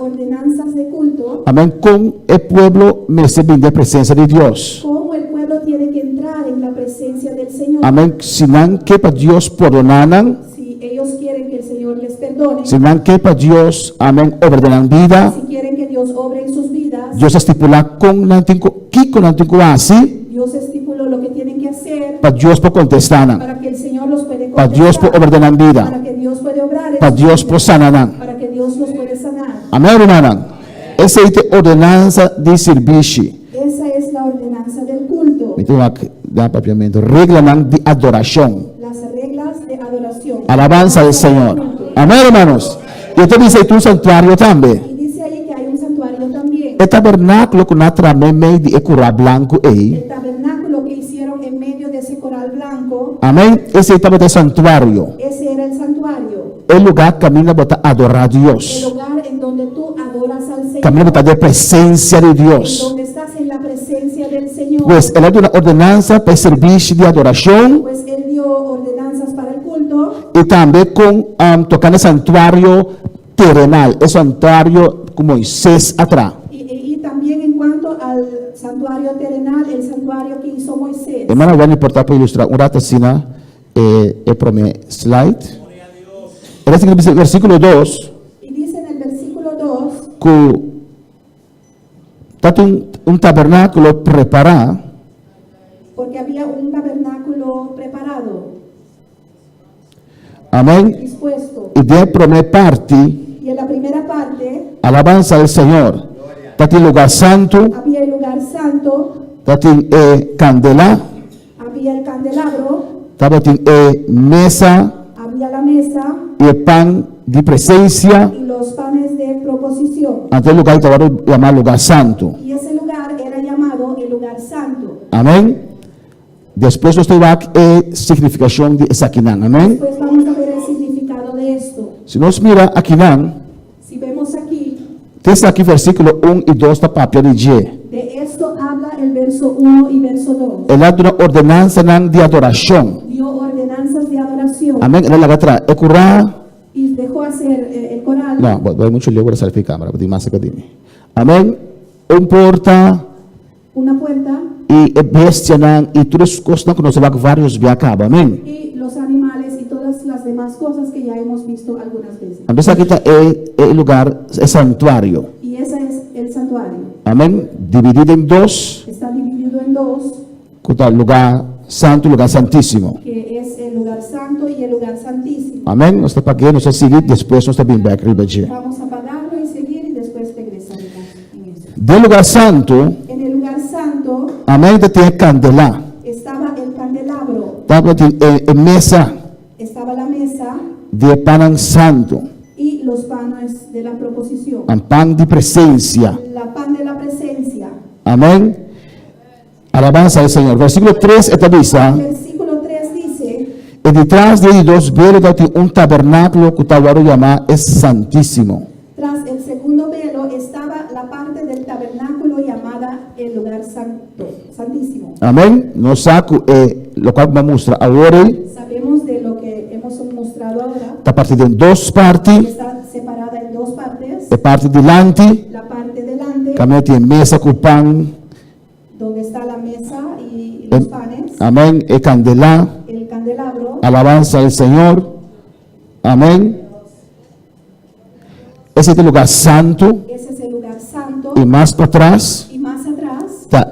ordenanzas de culto. Amén. Con el pueblo merece venir a presencia de Dios. Cómo el pueblo tiene que entrar en la presencia del Señor. Amén. Si no que para Dios perdonaran, Si ellos quieren que el Señor les perdone. si no que para Dios, amén, ordenan vida, Si quieren que Dios obre en sus vidas. Dios estipula con así, Dios estipuló lo que tienen que hacer para Dios por contestar, para que el Señor los puede para Dios por contestar, ordenar vida, para que Dios puede obrar en para sus Dios por vidas, sanar. para que Dios los puede sanar. Amén, hermana. Esa es la ordenanza de servicio. Esa es la ordenanza del culto, Regla de adoración. las reglas de adoración. Alabanza del Señor. Amén, hermanos. Y esto dice tu santuario también. Y dice ahí que hay un santuario también. El tabernáculo con la trame de ecura blanco. El tabernáculo que hicieron en medio de ese coral blanco, Amén. Ese es el santuario. ese era el santuario. El lugar camina para adorar a El Dios. lugar en donde tú adoras al Señor. Camina para la presencia de En Dios. donde estás en la presencia del Señor. Pues él dio una ordenanza para el servicio de adoración Pues Él dio ordenanzas para el culto. y también con tocar el santuario terrenal, el santuario como Moisés atrás. Y también en cuanto al santuario terrenal, el santuario que hizo Moisés. Hermano, voy a importar para ilustrar un rato así, el primer slide. El versículo 2, Y dice en el versículo 2, que está un tabernáculo preparado, porque había un tabernáculo preparado, amén, dispuesto. y de primer parte, Y en la primera parte alabanza del Señor, está el lugar santo, había el lugar santo, está el candela, había el candelabro, estaba mesa había la mesa y el pan de presencia, y los panes de proposición. ante el lugar que va a llamar lugar santo. Y ese lugar era llamado el lugar santo. Amén. Después usted va a significación de Saquinán. Amén. Pues vamos a ver el significado de esto. Si nos mira Aquinán, Si vemos aquí, está aquí versículo 1 y 2 da papia de G. de esto habla el verso 1 y verso 2. Él ha dado una ordenanza de adoración. Dio ordenanzas de adoración. Amén. Él la atrás. Ecurá. Y dejó hacer el coral. No, voy mucho lío para salir de cámara, porque más que dime. Amén. Un porta Una puerta y bestia y todas las cosas que nos van varios via acaba. Amén. y los animales y todas las demás cosas que ya hemos visto algunas veces. Entonces aquí está el lugar, el santuario. Y ese es el santuario. Amén. Dividido en dos, Está dividido en dos, con el lugar santo y lugar santísimo. que es el lugar santo y el lugar santísimo. Amén. Nós está pagando, nós está seguindo, depois nós está bem back, riba. Vamos a pagarlo y seguir y después regresaremos en eso. Do lugar santo, En el lugar santo amém, tem a candela. estaba el candelabro, Estava mesa estaba la mesa de pão santo, y los panes de la proposición. pão de presença. La pan de la presencia. Amém. Alabanza al Señor. Versículo 3 esta dice, Versículo 3 dice, y detrás de ellos veo un tabernáculo que tal llama es santísimo. tras el segundo velo estaba la parte del tabernáculo llamada el lugar santo, santísimo. Amén. No saco lo cual me muestra ahora. Sabemos de lo que hemos mostrado ahora. Está partida en dos partes. Está separada en dos partes. La parte delante, La parte delante, también tiene mesa con pan. donde está la mesa y los panes, Amén. El candela. el candelabro, Alabanza al Señor. Amén. Ese es el lugar santo. ese es el lugar santo. Y más para atrás, Y más atrás, está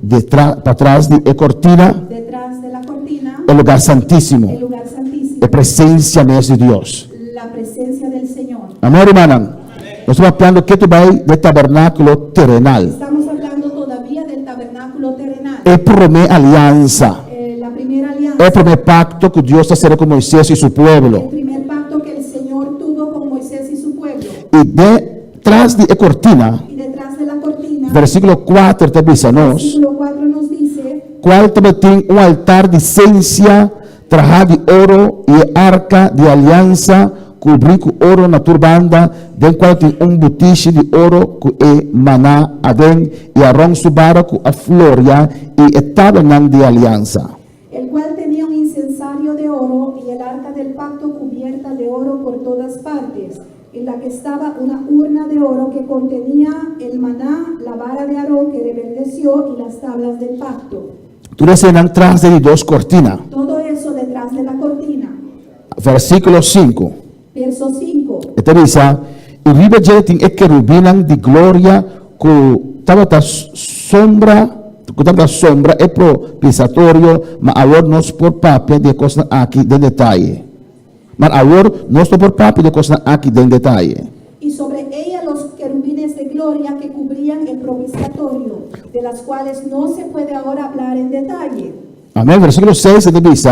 detrás, para atrás de cortina, detrás de la cortina, el lugar santísimo. el lugar santísimo, La presencia de Dios. la presencia del Señor. Amén, hermana. Nós estamos falando que tu vai do tabernáculo terrenal. Estamos hablando todavía del tabernáculo terrenal. É a primeira aliança. La primera É o alianza, primeiro pacto que Deus está fazendo com Moisés e seu el povo. primer pacto que el Señor tuvo con Moisés y su pueblo. E detrás de cortina, Y detrás de la cortina, versículo 4 te diz a nós, versículo 4 nos dice, qual também tem altar de essência, trajado de ouro e arca de aliança, cobrir com ouro na turbanda, den qual tem botiche de ouro que é maná, adem, e Arão subara com a floria e tabernáculo de aliança. el cual tenía un incensario de oro y el arca del pacto cubierta de oro por todas partes, en la que estaba una urna de oro que contenía el maná, la vara de Aarón que reverdeció y las tablas del pacto. Tu recenan tras de dos cortinas. Todo eso detrás de la cortina. Versículo 5. Verso 5. Ito dice, y riba jeting e kerubinan di gloria ku tabata sombra e propiciatorio ma awor nos por papia de cosas aquí de detalle. Ma awor nos por papia de cosas aquí de detalle. Y sobre ella los querubines de gloria que cubrían el propiciatorio, de las cuales no se puede ahora hablar en detalle. Amén. Versículo 6 ito dice,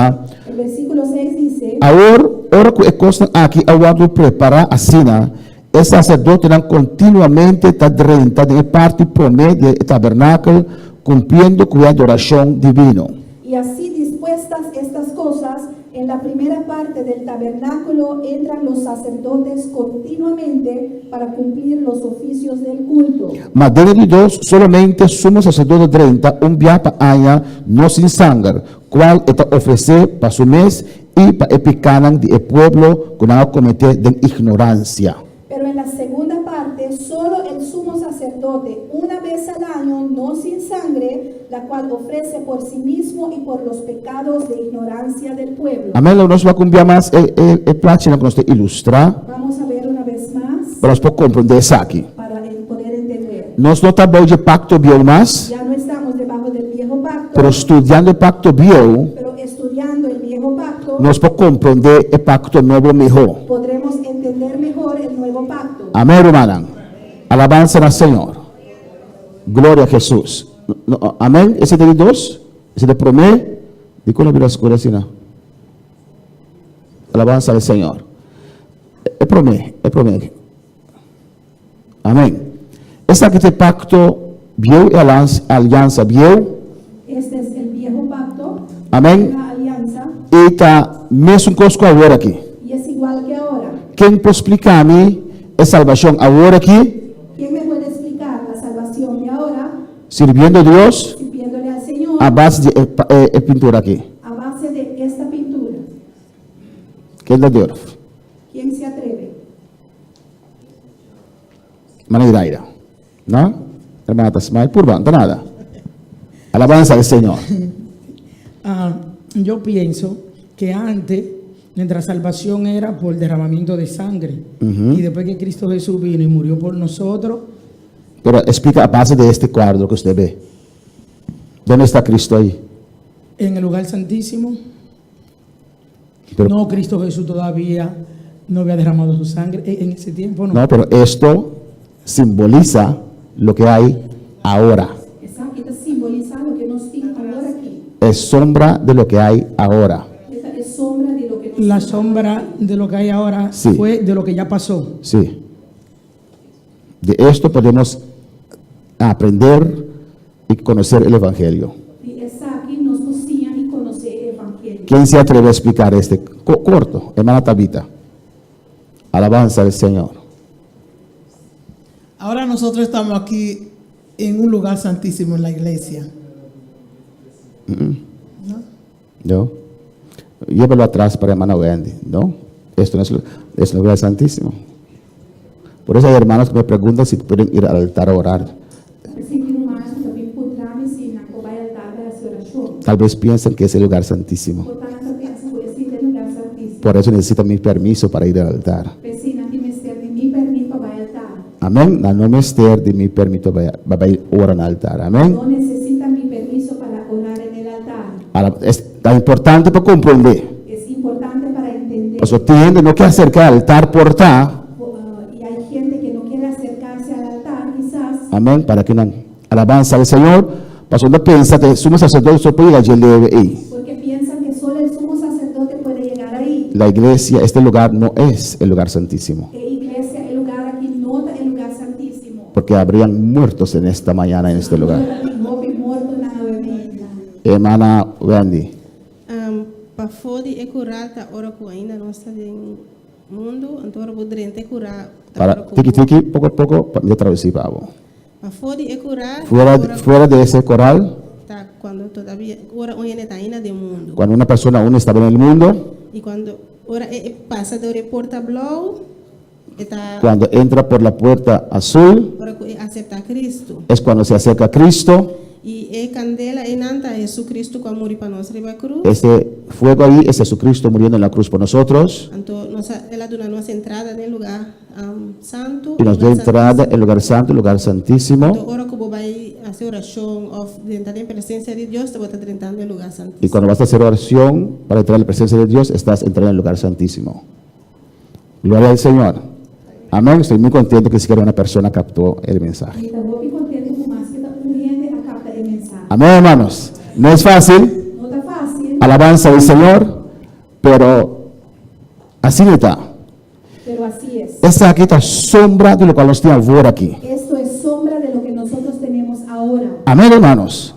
El versículo 6 dice, awor ora ku e cosas aquí awado prepara asina. El sacerdote eran continuamente tadrenta de parte promedio del tabernáculo, cumpliendo con la adoración divino. y así dispuestas estas cosas, en la primera parte del tabernáculo entran los sacerdotes continuamente para cumplir los oficios del culto. Mas dentro de dos, solamente sumo sacerdote 30, un día para año, no sin sangre, cual está ofrecer para su mes y para epicanan del pueblo con algo comité de ignorancia. Pero en la segunda parte, solo el sumo sacerdote, una vez al año, no sin sangre, la cual ofrece por sí mismo y por los pecados de ignorancia del pueblo. Amén. Nos va a cambiar más el página que nos ilustra, Vamos a ver una vez más para nos poder comprender eso aquí. para poder entender. Nos no estamos de pacto bio más, Ya no estamos debajo del viejo pacto, pero estudiando el pacto bio, pero estudiando el viejo pacto, nos podemos comprender el pacto nuevo mejor. podremos entender mejor el nuevo pacto. Amén, hermana. Alabanza al Señor. Gloria a Jesús. Amén. Ese de dos, ese de promé, de con la vida oscura, si no. Alabanza al Señor. Es promé, es promé. Amén. Ese aquí de pacto, vio y alianza, vio. Este es el viejo pacto, Amén. la alianza, Y está mesmo cosco ahora aquí. y es igual que ahora. ¿Quién puede explicar a mí la salvación ahora aquí? ¿Quién me puede explicar la salvación de ahora, Sirviendo a Dios sirviéndole al Señor, a base de pintura aquí. a base de esta pintura? ¿Qué es la Dios? ¿Quién se atreve? Hermana Iraira. ¿No? Hermana Tasmay, purva, no nada. Alabanza al Señor. Yo pienso que antes nuestra salvación era por derramamiento de sangre. Y después que Cristo Jesús vino y murió por nosotros, Pero explica a base de este cuadro que usted ve. ¿Dónde está Cristo ahí? en el lugar santísimo, Pero- no, Cristo Jesús todavía no había derramado su sangre en ese tiempo, no. No, pero esto simboliza lo que hay ahora. Esta simboliza lo que nos dice ahora aquí. Es sombra de lo que hay ahora. Esta es sombra de lo que nos La sombra de lo que hay ahora Sí. fue de lo que ya pasó. Sí. De esto podemos aprender y conocer el Evangelio. Y esta aquí nos cocina y conoce el Evangelio. ¿Quién se atreve a explicar este? Corto, hermana Tabita. Alabanza al Señor. Ahora nosotros estamos aquí en un lugar santísimo en la iglesia. ¿No? Llévalo atrás para hermana Wendy, ¿no? Esto no es lugar santísimo. Por eso hay hermanos que me preguntan si pueden ir al altar a orar. Sentindo mais também encontrar-me se na vai altar da oração. Tal vez piensen que es el lugar santísimo. Botar nessa pensa por esse lugar santíssimo. Por eso necesitan mi permiso para ir al altar. Pesina que me serve mi permito vai altar. Amén. No me esté de mi permiso para ir a orar al altar. Amén. No necesita mi permiso para orar en el altar. Ahora, es tan importante para comprender. Es importante para entender. Eso tiende no que acercar al altar por estar. Y hay gente que no quiere acercarse al altar, quizás, Amén. Para que no alabanza al Señor. Pasó una pensa que sumo sacerdote solo puede llegar ahí. porque piensan que solo el sumo sacerdote puede llegar ahí. La iglesia, este lugar no es el lugar santísimo. E iglesia, el lugar aquí no es el lugar santísimo. Porque habrían muertos en esta mañana en este lugar. Houve morto na novena. Hermana Wendy. Para fodi e curar ta ora ku ainda não está em mundo, então ora poderia curar. Para tiki poco a poco, para traducir para vos. Para fodi e curar. Fuera de ese coral, Tá quando todavía ora hoje está ainda de mundo. cuando una persona aún estaba en el mundo, E quando ora passa de ora porta blow, está Cuando entra por la puerta azul ora ku acepta Cristo. es cuando se acerca a Cristo. E candela e nanta Jesucristo kwa muri pa nós riba cruz. Ese fuego ahí es Jesucristo muriendo en la cruz por nosotros Anto ela dona nossa entrada no lugar santo. y nos dio lugar entrada en el lugar santo, el lugar santísimo. Então, ora que vai fazer oração de entrar em presença de Deus, você está entrando no lugar Y santíssimo. cuando vas a hacer oración para entrar en la presencia de Dios, estás entrando en el lugar santísimo. Gloria al Señor. Amén. Estoy muy contento que siquiera una persona captó el mensaje. E também fico contente com mais que um gente acaba a mensagem. Amén, hermanos. No es fácil, Não está fácil, alabanza del Señor, pero así no está. pero así es. Esta aquí está sombra de lo cual nos tiene ahora aquí. Esto es sombra de lo que nosotros tenemos ahora. Amén, hermanos.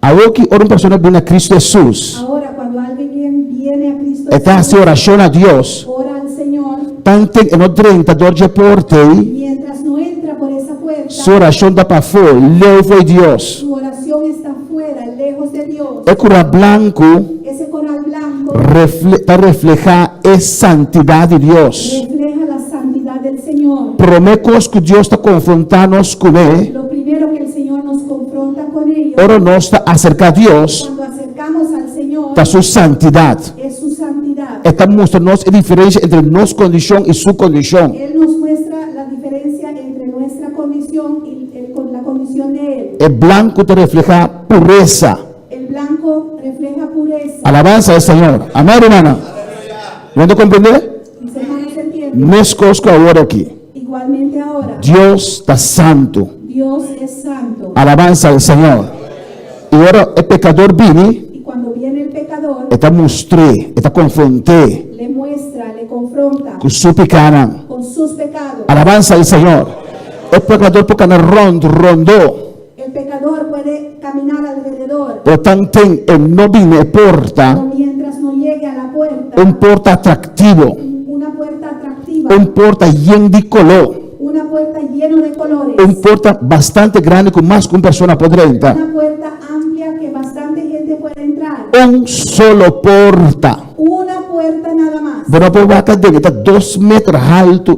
Ahora que una persona viene a Cristo Jesús, Ahora, cuando alguien viene a Cristo, está haciendo oración a Dios, ora al Señor, tanto en el 30 de porte, mientras no entra por esa puerta, su oración da para fora, lejos de Dios. su oración está fuera, lejos de Dios. El cura blanco Ese coral blanco refleja esa santidad de Dios. refleja la santidad del Señor. Promecos que Dios está confrontando con él, Lo primero que el Señor nos confronta con ellos, ahora nos está acerca a Dios, cuando acercamos al Señor, está su santidad. es su santidad. Está mostrando la diferencia entre nuestra condición y su condición. Él nos muestra la diferencia entre nuestra condición y con la condición de Él. El blanco te refleja pureza. El blanco refleja pureza. Alabanza al Señor. Amén, hermana. ¿Cuándo comprende? Mis hermanos entienden. No es cosa ahora aquí. Igualmente ahora, Dios está santo. Dios es santo. Alabanza al Señor. Y ahora el pecador viene, Y cuando viene el pecador, está mostré, está confronté le muestra, le confronta con su pecado. con sus pecados. Alabanza al Señor. El pecador porque no rondó. El pecador puede caminar alrededor, Por tanto, él no viene porta, pero mientras no llegue a la puerta, un porta atractivo, una puerta atractiva, un porta lleno de color, una puerta llena de colores, un porta bastante grande con más que una persona podrá entrar. una puerta amplia que bastante gente puede entrar, Un solo porta. una puerta nada más. Bueno, pues va a estar 2 metros alto,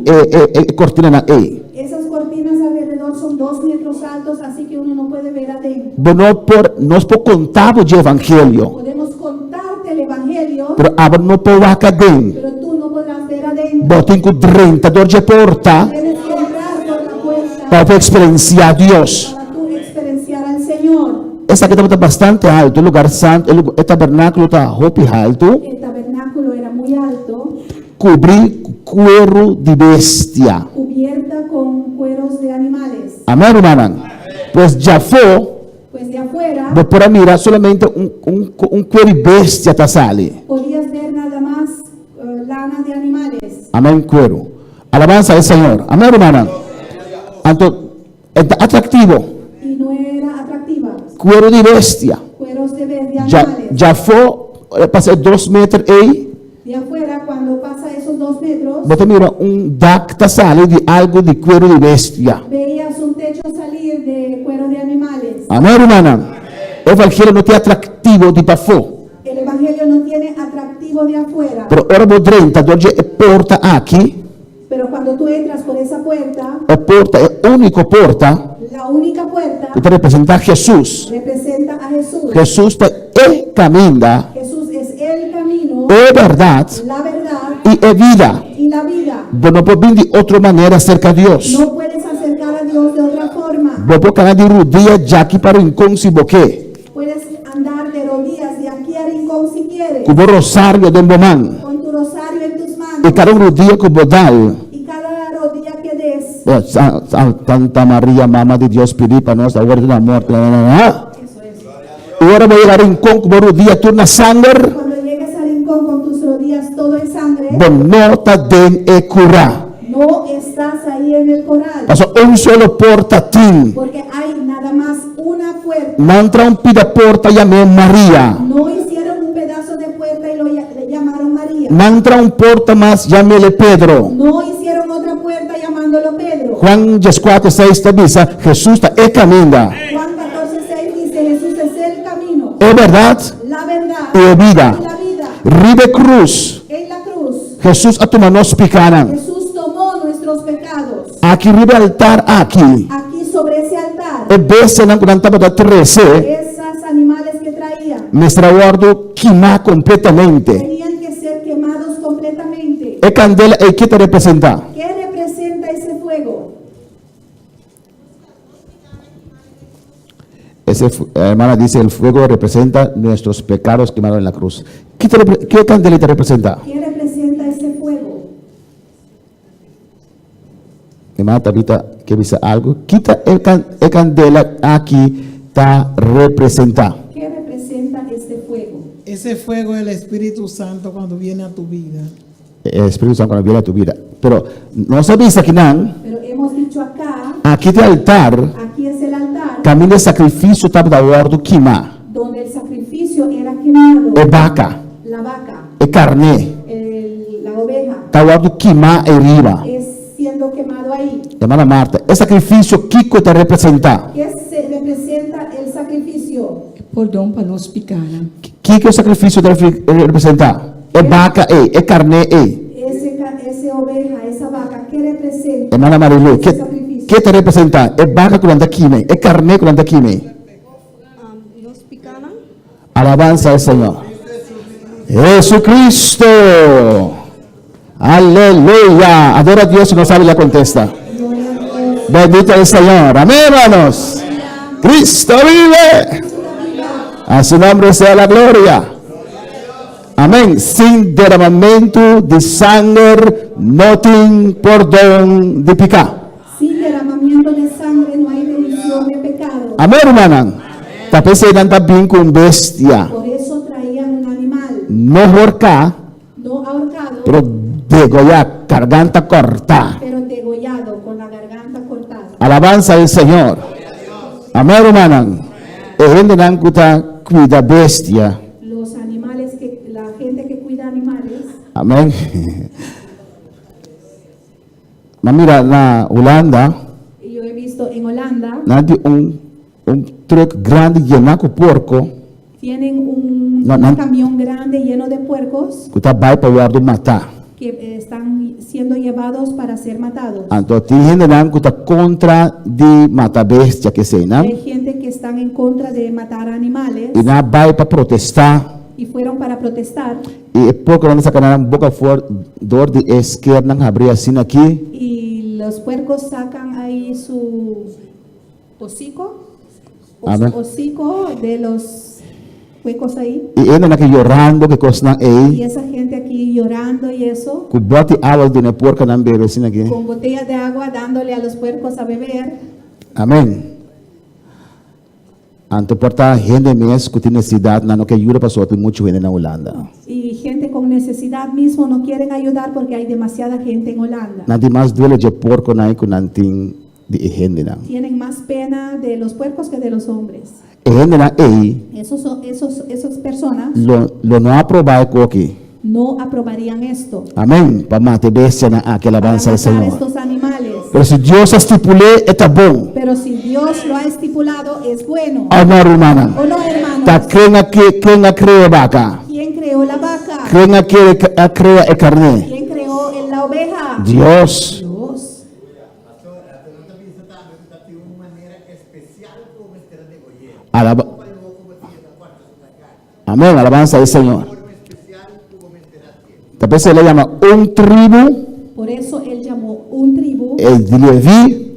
cortina ahí. Esas cortinas alrededor son 2 metros altos, así que uno no puede ver adentro. Bueno, nos por contar el evangelio, Podemos contarte el evangelio, pero ahora no puedo acá dentro. pero tú no podrás ver adentro. Botem com 32 de porta Tienes que entrar por la puerta para poder experienciar a Dios. para tú experienciar al Señor. Essa aqui está bastante alto, el lugar santo, el tabernáculo está hopi alto, El tabernáculo era muy alto, cobrir cuero de bestia. cubierta con cueros de animales. Amén, hermana. Pues ya fue, Pues de afuera por mirar solamente un cuero de bestia te sale. podías ver nada más lana de animales. Amén, cuero. Alabanza al Señor. Amén, hermana. Entonces, está atractivo. Y no era atractiva. Cuero de bestia. Cueros de Ya, animales. ya fue, pasé 2 metros ahí. De afuera, cuando pasa esos 2 metros, Você mira DAC te sale de algo de cuero de bestia. veías un techo salir de cuero de animales. Amém, hermana? O evangelho não tem atrativo de para fora. El evangelio no tiene atractivo de afuera, Pero ahora vou dentro, onde é porta aqui, pero cuando tú entras por esa puerta, a porta é a única porta la única puerta que representa Jesus. representa a Jesús. Jesus é caminho, Jesús es el camino, é verdade la verdad e é vida. y la vida. Você não pode vir de outra maneira acerca de Deus. No puedes acercar a Dios de otra forma. Você pode caminhar de rodillas já aqui para o rincón se você Puedes andar de rodillas de aquí a Rincón si quieres, com o rosário de mão con tu rosario en tus e manos, cada rodilha com o bodal. y cada rodilla que des, Santa Maria, Mama de Deus, pedir para nós a hora da morte. Agora vou chegar em com o rodilha turna sangue. cuando llegues a Rincón con tus rodillas todo en sangre, Não está den e curar. no estás ahí en el coral, Passou solo porta tim. porque hay nada más una puerta. Não entra pida porta e chamei Maria. No hicieron un pedazo de puerta y le llamaron María. Não entra porta mais chamei Pedro. No hicieron otra puerta llamándolo Pedro. Juan 4:6 te diz, Jesus está e caminho. Juan 14:6 dice, Jesús es el camino, É verdade la verdad e a vida. y la vida. Ribe cruz. En la cruz, Jesus a tomar nos picaram. Jesús tomó nuestros aqui riba altar aqui. aquí sobre esse altar, E bestia não quando estava da 13, esas animales que traían mestra guardo queimar completamente. tenían que ser quemados completamente. E candela e que te representa? ¿Qué representa ese fuego? Hermana dice, el fuego representa nuestros pecados quemados en la cruz. ¿Qué candela te representa? ¿Qué representa ese fuego? Hermana Tabita, que dice algo. Quita el candela aquí, está representa. ¿Qué representa este fuego? Ese fuego es el Espíritu Santo cuando viene a tu vida. El Espíritu Santo cuando viene a tu vida. Pero no sabéis aquí, ¿no? Pero hemos dicho acá, Aquí de altar, aquí es el altar camino de sacrificio estaba de guardo quima. donde el sacrificio era quemado, E vaca, la vaca, e carne, la oveja, está guardo quima e riba. es siendo quemado ahí. Hermana Marta, el sacrificio, ¿qué te representa? ¿Qué se representa el sacrificio? Por don para nos picar. ¿Qué el sacrificio te representa? Es vaca, es carne, Ese oveja, esa vaca, ¿qué representa? Hermana Marilu, ese sacrificio? ¿qué te representa? Es vaca con anda quime, es carne con anda quime. Nos picaran. Alabanza al Señor. Jesucristo. Aleluya. Adora a Dios si no sabe la contesta. Bendito el Señor. Amén, hermanos. Cristo vive. A su nombre sea la gloria. Amén. Sin derramamiento de sangre, no tiene perdón de pecado. Sin derramamiento de sangre no hay remisión de pecado. Amén, hermana. Tapos se dan también con bestia. Por eso traían un animal No ahorcar, no ahorcado, pero degollar, garganta corta. pero degollado con la garganta cortada. Alabanza al Señor. Amén, hermana. El gente que cuida bestia. Los animales la gente que cuida animales, Amén. Mira, na Holanda, y yo he visto en Holanda, nadie un truck grande lleno de porco, tienen un No. camión grande lleno de puercos que está para guardar matar. que están siendo llevados para ser matados. Entonces, hay gente que está contra de matar bestia que se, ¿no? Hay gente que están en contra de matar animales Y nada va para protestar. y fueron para protestar, Y es porque van a sacar una boca fuerte de izquierda, abrir así aquí. y los puercos sacan ahí su hocico, Amén. hocico de los huecos ahí, Y ellos aquí llorando, que cosas y ahí. esa gente aquí llorando y eso, Que bote agua de una puerca no bebe así aquí. con botellas de agua dándole a los puercos a beber. Amén. Ante porta gente mesmo que tem necessidade, não que ajuda para tem muita gente na Holanda. Y gente con necesidad mismo no quieren ayudar porque hay demasiada gente en Holanda. Não tem mais duele de porco não que não tem de gente não. Tienen más pena de los puercos que de los hombres. E gente não aí, Esas personas lo não aprovar com aqui. no aprobarían esto Amém. Para matar bestia na aquela para avança do matar Senhor. estos animales. Pero se Deus estipulou, está bom. Pero si Dios lo ha estipulado, es bueno. Oh não, irmã. ¿O no, hermanos? Tá quem a cria vaca? ¿Quién creó la vaca? Quem a cria a carne? ¿Quién creó la oveja? Deus. Dios. Alaba. Amém. Alabanza al Senhor. Talvez ele llama tribu. Por eso él llamó un tribu, El de Levi,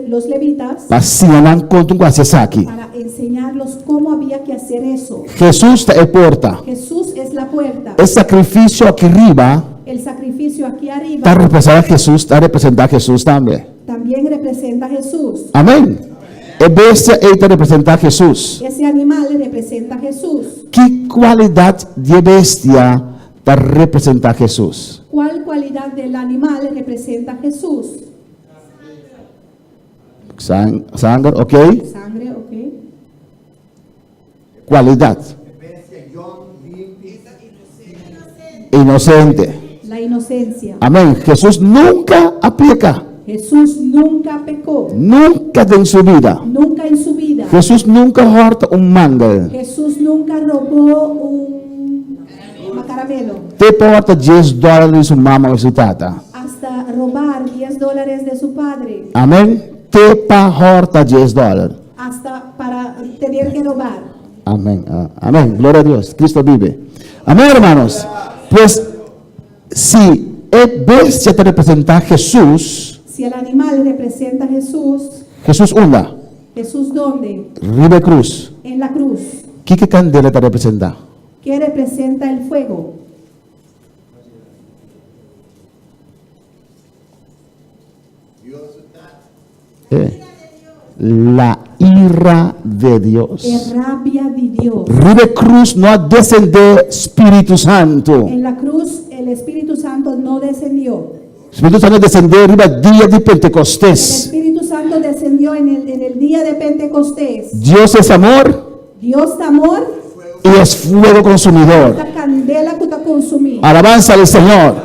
los levitas, para ensinar quanto com aqui. para enseñarlos cómo había que hacer eso. Jesus está a porta. Jesús es la puerta. O sacrifício aqui arriba El sacrificio aquí arriba está representando Jesus também. también representa a Jesús. Amém. E bestia está representando Jesus. Ese animal representa a Jesús. Que qualidade de bestia está representando Jesus? ¿Cuál cualidad del animal representa a Jesús? Sangre, ok? Sangre, ok. Qualidade. Inocente. La inocencia. Amém. Jesus nunca aplica. Jesús nunca pecó. Nunca en su vida. Nunca en su vida. Jesus nunca horta mango. Jesús nunca robó un caramelo. Te porta $10 su mamma o su tata. Hasta robar $10 $10 de su padre, Amen. Te pahorta $10. hasta para tener que robar. Amén. Amén. Gloria a Dios. Cristo vive. Amén, hermanos. Pues si el bestia te representa a Jesús, Si el animal representa a Jesús, Jesús una, ¿Jesús dónde? Ribe Cruz. En la cruz. ¿Qué candela te representa? ¿Qué representa el fuego? La ira de Dios. Es rabia de Dios. Ribe Cruz no ha descendido Espíritu Santo. En la cruz el Espíritu Santo no descendió. Espíritu Santo descendió arriba día de El Pentecostés. Espíritu Santo descendió en el día de Pentecostés. Dios es amor Dios de amor, y es fuego consumidor. la candela que te consumí. Alabanza al Señor.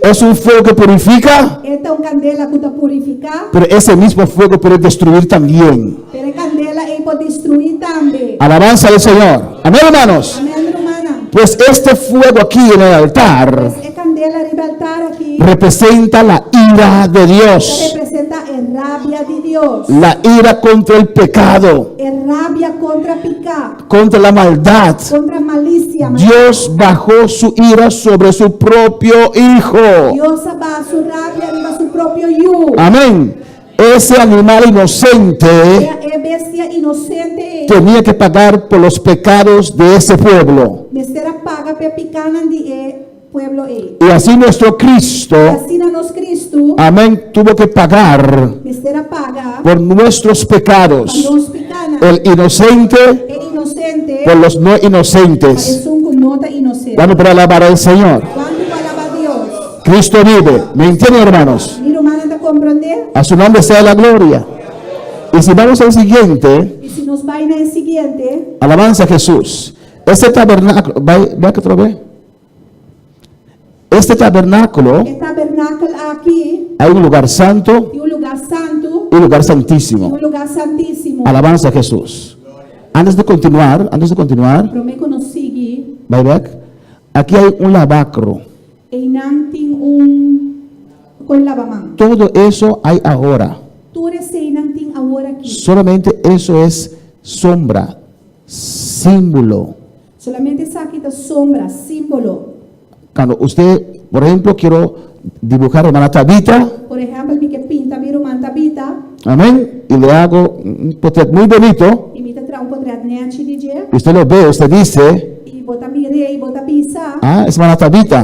Es un fuego que purifica, Esta es una candela que te purifica, pero ese mismo fuego puede destruir también. pero es candela y puede destruir también. Alabanza al Señor. Amén, hermanos. Amén, hermana. Pues este fuego aquí en el altar Pues es candela arriba del altar aquí. representa la ira de Dios. Representa el rabia de Dios. La ira contra el pecado, El rabia contra picar, contra la maldad. contra malicia. Dios bajó su ira sobre su propio Hijo. Dios va su rabia arriba su propio yugo. Amén. Ese animal inocente Es bestia inocente. tenía que pagar por los pecados de ese pueblo. Mestera paga pe picanan de pueblo e. Y así nuestro Cristo, Así nos Cristo. amén, tuvo que pagar Mestera paga. por nuestros pecados. Los picanan. El inocente El inocente. por los no inocentes. Es un nota inocente. Vamos para alabar al Señor. ¿Cuánto alaba a Dios? Cristo vive. ¿Me entienden, hermanos? Mi hermana te comprende. A su nombre sea la gloria. Y si vamos al siguiente, Y si nos va en el siguiente, alabanza a Jesús. Este tabernáculo, vea que otra vez. Este tabernáculo, el tabernáculo aquí, hay un lugar santo y un lugar santo, y un lugar y santísimo. un lugar santísimo. Alabanza a Jesús. Antes de continuar, Pero me conocí vai back, aquí hay un lavacro. e nanting con lavamán. Todo eso hay ahora. Tú eres nanting ahora aquí. Solamente eso es sombra, símbolo. Solamente saquita sombra, símbolo. Cuando usted, por ejemplo, quiero dibujar a hermana Tabita, Por ejemplo, mi que pinta mi hermana Tabita, amén, y le hago un portrait muy bonito, y mi te trae un portrait neachi DJ, y usted lo ve, usted dice, y bota mi rey, bota pisa, es hermana Tabita,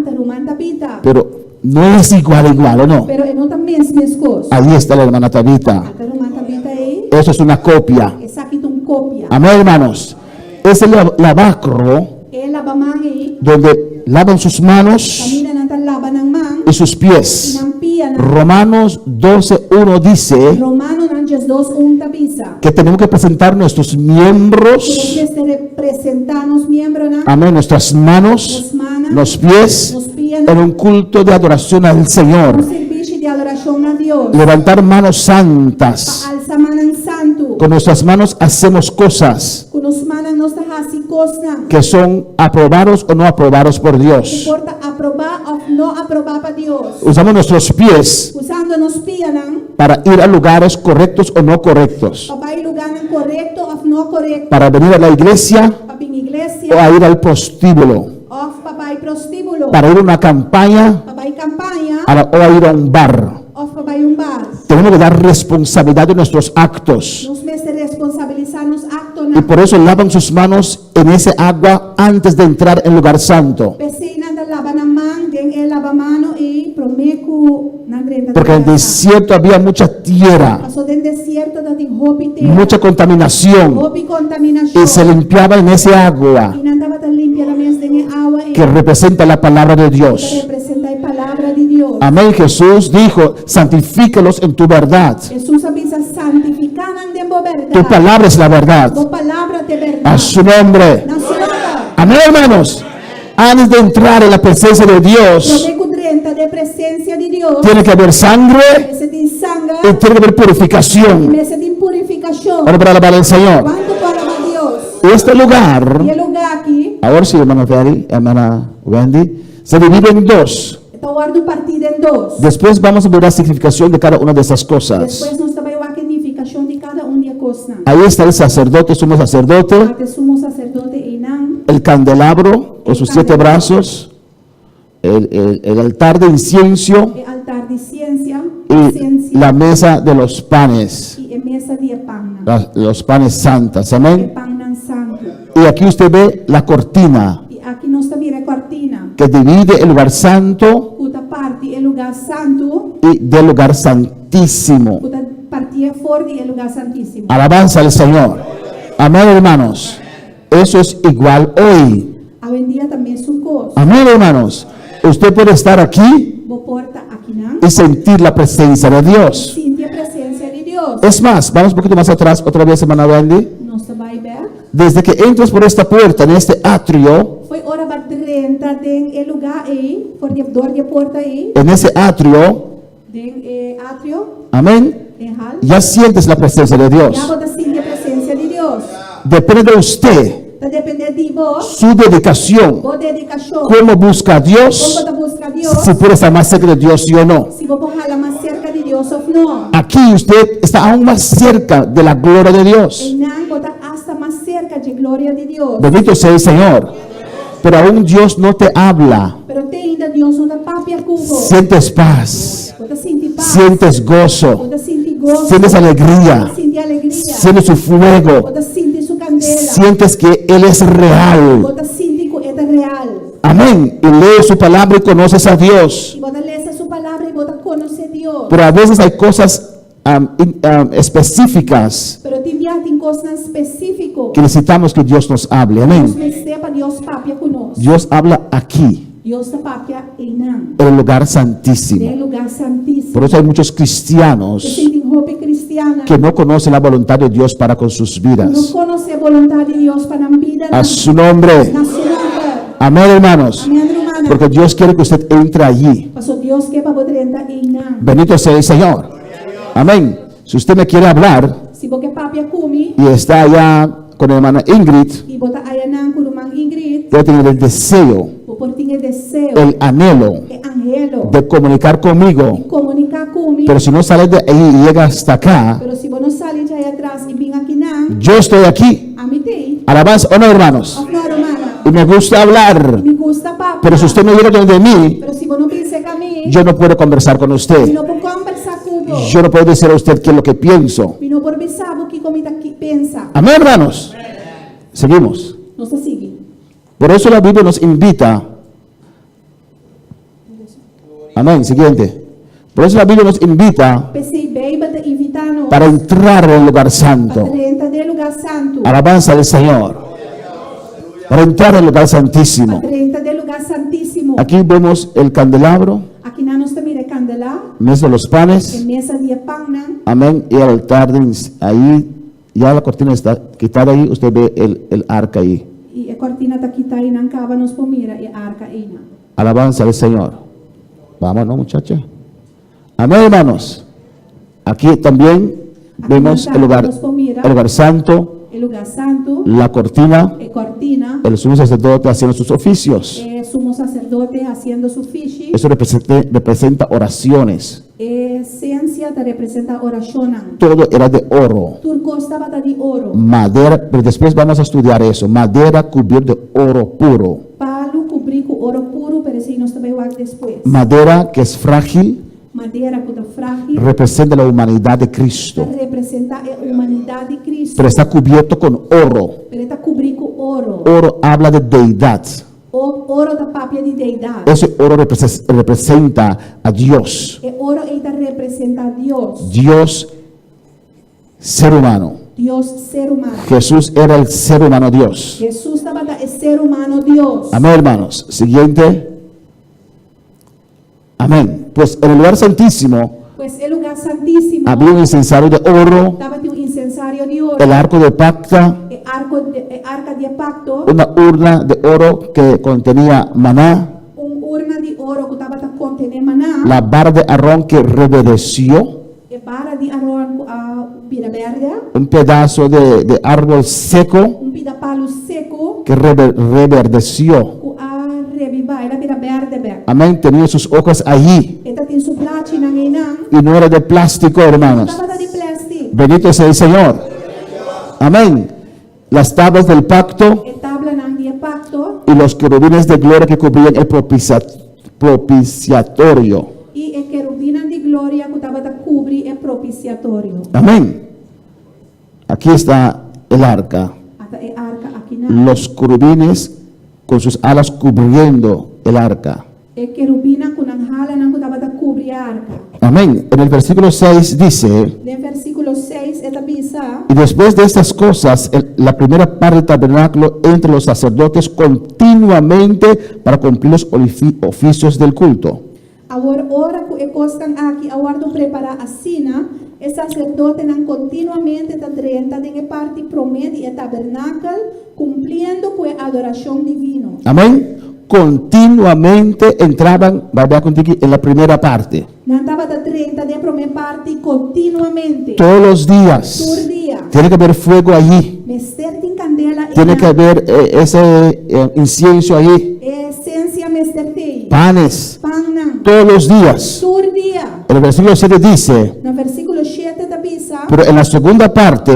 ta hermana Tabita. pero no es igual, ¿o no? Pero no también es mi esposo. Ahí está la hermana Tabita. Ta hermana Tabita ahí, Eso es una copia. es saquita un copia. Amén, hermanos. Es el lavacro El lavamán ahí, donde lavan sus manos camina nata lava ng man, y sus pies. inampia na. Romanos 12:1 dice Romano nandias 2 tabisa. que tenemos que presentar nuestros miembros, Desde representarnos miembros na, amén, nuestras manos, los manos, los pies, los pies en un culto de adoración al un Señor. servicio de adoración a Dios. Levantar manos santas. Alza manang santo. Con nuestras manos hacemos cosas Con los manos nos hasi na. que son aprobados o no aprobados por Dios. Importa aprobar o no aprobar para Dios. Usamos nuestros pies Usando nos pianan, para ir a lugares correctos o no correctos. para ir lugar correcto o no correcto. Para venir a la iglesia Para ir o iglesia, a ir al prostíbulo. o para ir prostíbulo, Para ir a una campaña para ir campaña, o a ir a un bar. o para ir un bar. Tenemos que dar responsabilidad de nuestros actos. Nos meses responsabilizarnos acto Y na. por eso lavan sus manos en ese agua antes de entrar en el lugar santo. Pesina da labanamang, den el lavamano y promecu nandrenta. Porque en el desierto había mucha tierra, Pasó del desierto da din hopi te. mucha contaminación. Hopi contaminación. Y se limpiaba en ese agua Y nandaba tan limpia la mesa de agua y que representa la palabra de que Dios. representa la palabra de Dios. Amén. Jesús dijo, santifícalos en tu verdad. Jesús avisa santificanan de verdad. Tu palabra es la verdad. Tu palabra de verdad. A su nombre. Nacional. Amén, hermanos. Antes de entrar en la presencia de Dios, Promecu 30 de presencia de Dios. tiene que haber sangre Mese de sangre. y tiene que haber purificación. Mese de impurificación. Ahora para alabar al Señor. ¿Cuánto para Dios? Este lugar, Y el lugar aquí ahora sí, hermana Ferry, hermana Wendy, se divide en dos. Esta guardo partida en dos. Después vamos a ver la significación de cada una de esas cosas. Después nos trae la significación de cada un de cosas. Ahí está el sacerdote, sumo sacerdote, Parte sumo sacerdote Inán, el candelabro con sus 7 brazos, el altar de incienso el altar de ciencia, y la mesa de los panes, y en mesa de pan. los panes santos. El Amén. pan santo. Y aquí usted ve la cortina Y aquí nos está mira cortina. que divide el lugar santo Puta parte el lugar santo, y del lugar santísimo. puta partida fuera el lugar santísimo. Alabanza al Señor. Amén, hermanos. Eso es igual hoy. Hoy en día también su cosa. Amén, hermanos. Usted puede estar aquí Vos porta aquí, ¿no? y sentir la presencia de Dios. Siente la presencia de Dios. Es más, vamos un poquito más atrás, otra vez, hermana Wendy. Nos va a ver. Desde que entras por esta puerta, en este atrio, Foi hora para entrar en el lugar ahí, por dentro de puerta ahí, en ese atrio, en atrio, amén, en hall. ya sientes la presencia de Dios. Ya vos siente la presencia de Dios. Depende de usted, Está depende de vos, su dedicación, vos dedicación, cómo busca a vos Dios, te busca a Dios, si puede estar más cerca de Dios, sí o no. si vos pongas más cerca de Dios o no. Aquí usted está aún más cerca de la gloria de Dios. En Nan, vos estás hasta más cerca de gloria de Dios. Bendito sea el Señor. Pero aún Dios no te habla. Pero te ainda Dios no te papia cubo. Sientes paz, Vos te sientes paz, sientes vos gozo, te sientes gozo, sientes alegría, vos te sientes alegría, sientes su fuego, vos te sientes su candela. sientes que Él es real. Vos te sientes que es real. Amén. Y lees su palabra y conoces a Dios. Y vos te lees su palabra y vos te conoces a Dios. Pero a veces hay cosas específicas Pero te enviaste en cosas específicas. que necesitamos que Dios nos hable. Dios Amén. me sepa, Dios papia con nosotros. Dios habla aquí, Dios te papia en Nan, en el lugar del santísimo. lugar santísimo. Por eso hay muchos Que cristianos sienten hope cristiana. que no conocen la voluntad de Dios para con sus No vidas. conoce la voluntad de Dios para la vida. A su nombre. Na su nombre. Amén, hermanos. Amén, hermana. Porque Dios quiere que usted entre allí. Pasó Dios que para poder entrar en Nan. Bendito sea el Señor. Amén. Si usted me quiere hablar Si vos que papia kumi, y está allá con la hermana Ingrid, y vos te ayanan con un Ingrid, debe tener el deseo, vos por ti el deseo, el anhelo el angelo, de comunicar conmigo. comunicar conmigo. Pero si no sales de ahí y llegas hasta acá, Pero si vos no sales de ahí atrás y ven aquí, yo estoy aquí. a mí te, Alabanza, ¿o no, hermanos? no, hermana, Y me gusta hablar. me gusta papá. Pero si usted no llega donde mí, Pero si vos no piensas que a mí, yo no puedo conversar con y usted. no puedo conversar con vos, Yo no puedo decir a usted qué es lo que pienso. y no por pensar vos que comida que piensa, Amén, hermanos. Seguimos. no se sigue. Por eso la Biblia nos invita. Amén. Siguiente. Por eso la Biblia nos invita Pensei bem, te invitando para entrar en el lugar santo. para entrar del lugar santo, Alabanza del Señor. Para entrar en el lugar santísimo. para entrar del lugar santísimo. Aquí vemos el candelabro, Aquí na nos mira candela, mesa de los en panes. mesa de pan, Amén. Y el altar ahí, ya la cortina está quitada ahí. Usted ve el arca ahí. y a cortina está quitada y nan cava nos pomira y arca aí. Alabanza del Señor. Vamos, ¿no, muchacha? Amén, hermanos. Aquí también vemos el lugar santo, El lugar santo, la cortina, cortina, el sumo sacerdote haciendo sus oficios. sumo sacerdote haciendo su fichi, Eso representa oraciones. ciencia te representa oración. Todo era de oro, Turco estaba de oro, madera, pero después vamos a estudiar eso. Madera cubierta de oro puro. palo cobrir com oro puro, pero si nos também vai después. Madera que es frágil, Madeira que está frágil, representa la humanidad de Cristo, representa a humanidade de Cristo, pero está cubierto con oro. pero está cobrir com oro. Oro habla de deidad. O oro da papia de deidade. Ese oro representa a Dios. E oro está representa a Dios. Dios, ser humano. Dios ser humano. Jesús era el ser humano Dios. Jesús estaba da ser humano Dios. Amén, hermanos. Siguiente. Amén. Pues en el lugar santísimo Pues el lugar santísimo había un incensario de oro, estaba de un incensario de oro, el arco de pacta, el arca de pacto, una urna de oro que contenía maná, un urna de oro que estaba a contener maná, la vara de Aarón que reverdeció, e vara de Aarón a pira verde, un pedazo de árbol seco un pida palo seco que reverdeció, que a reviva, era pira verde be. Amén. Tenía sus hojas allí. Eta tin su placi nang inang. Y no era de plástico, hermanos. Taba di plastic. Bendito sea el Señor. Amén. Las tablas del pacto E tabla nang dia pacto. y los querubines de gloria que cubrían el propiciatorio. E e cherubina di gloria que tava da cubri e propiciatorio. Amén. Aquí está el arca. Ata e arca aqui nang. Los querubines con sus alas cubriendo el arca. E cherubina con hala nang que tava da cubri a arca. Amén. En el versículo 6 dice, En versículo 6 eta bisa. y después de estas cosas, la primera parte del tabernáculo entre los sacerdotes continuamente para cumplir los oficios del culto. Agora ora que e costan aqui aguardo prepara a sina, e sacerdote nan continuamente da 30 de parte promedi e tabernáculo cumpliendo con adoración divino. Amén. Continuamente entraban, vaya contigo, en la primera parte. Nan tava da 30 de prome parte continuamente. Todos los días. Tur dia. Tiene que haber fuego allí. Mester tin candela Tiene que haber ese incienso allí. esencia mester tei. Panes. Pan nan. Todos los días. Tur dia. El versículo 7 dice, No versículo 7 da bisa, pero en la segunda parte,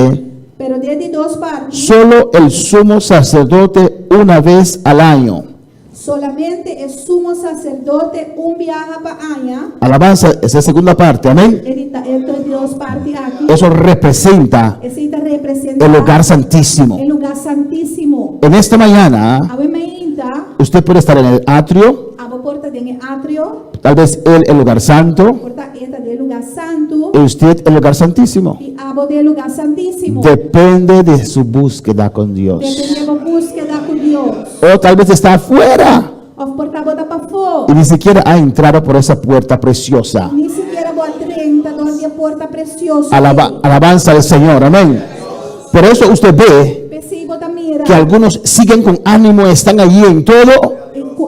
pero de dos partes. solo el sumo sacerdote una vez al año. Solamente el sumo sacerdote un viaje para año. Alabanza, esa es la segunda parte, amén. Edita esto de dos partes aquí. Eso representa Esta representa el lugar santísimo. el lugar santísimo. En esta mañana, Ave meinta, usted puede estar en el atrio, abo porta del atrio, tal vez él el lugar santo, porta esta del lugar santo y usted el lugar santísimo. y abo del lugar santísimo. Depende de su búsqueda con Dios. Dependemos búsqueda con Dios. O tal vez está afuera O porta bota para fora. y ni siquiera ha entrado por esa puerta preciosa. Ni siquiera voy a 30 donde porta precioso. Alabanza al Señor, amén. Por eso usted ve Pesi bota mira. que algunos siguen con ánimo, están allí en todo,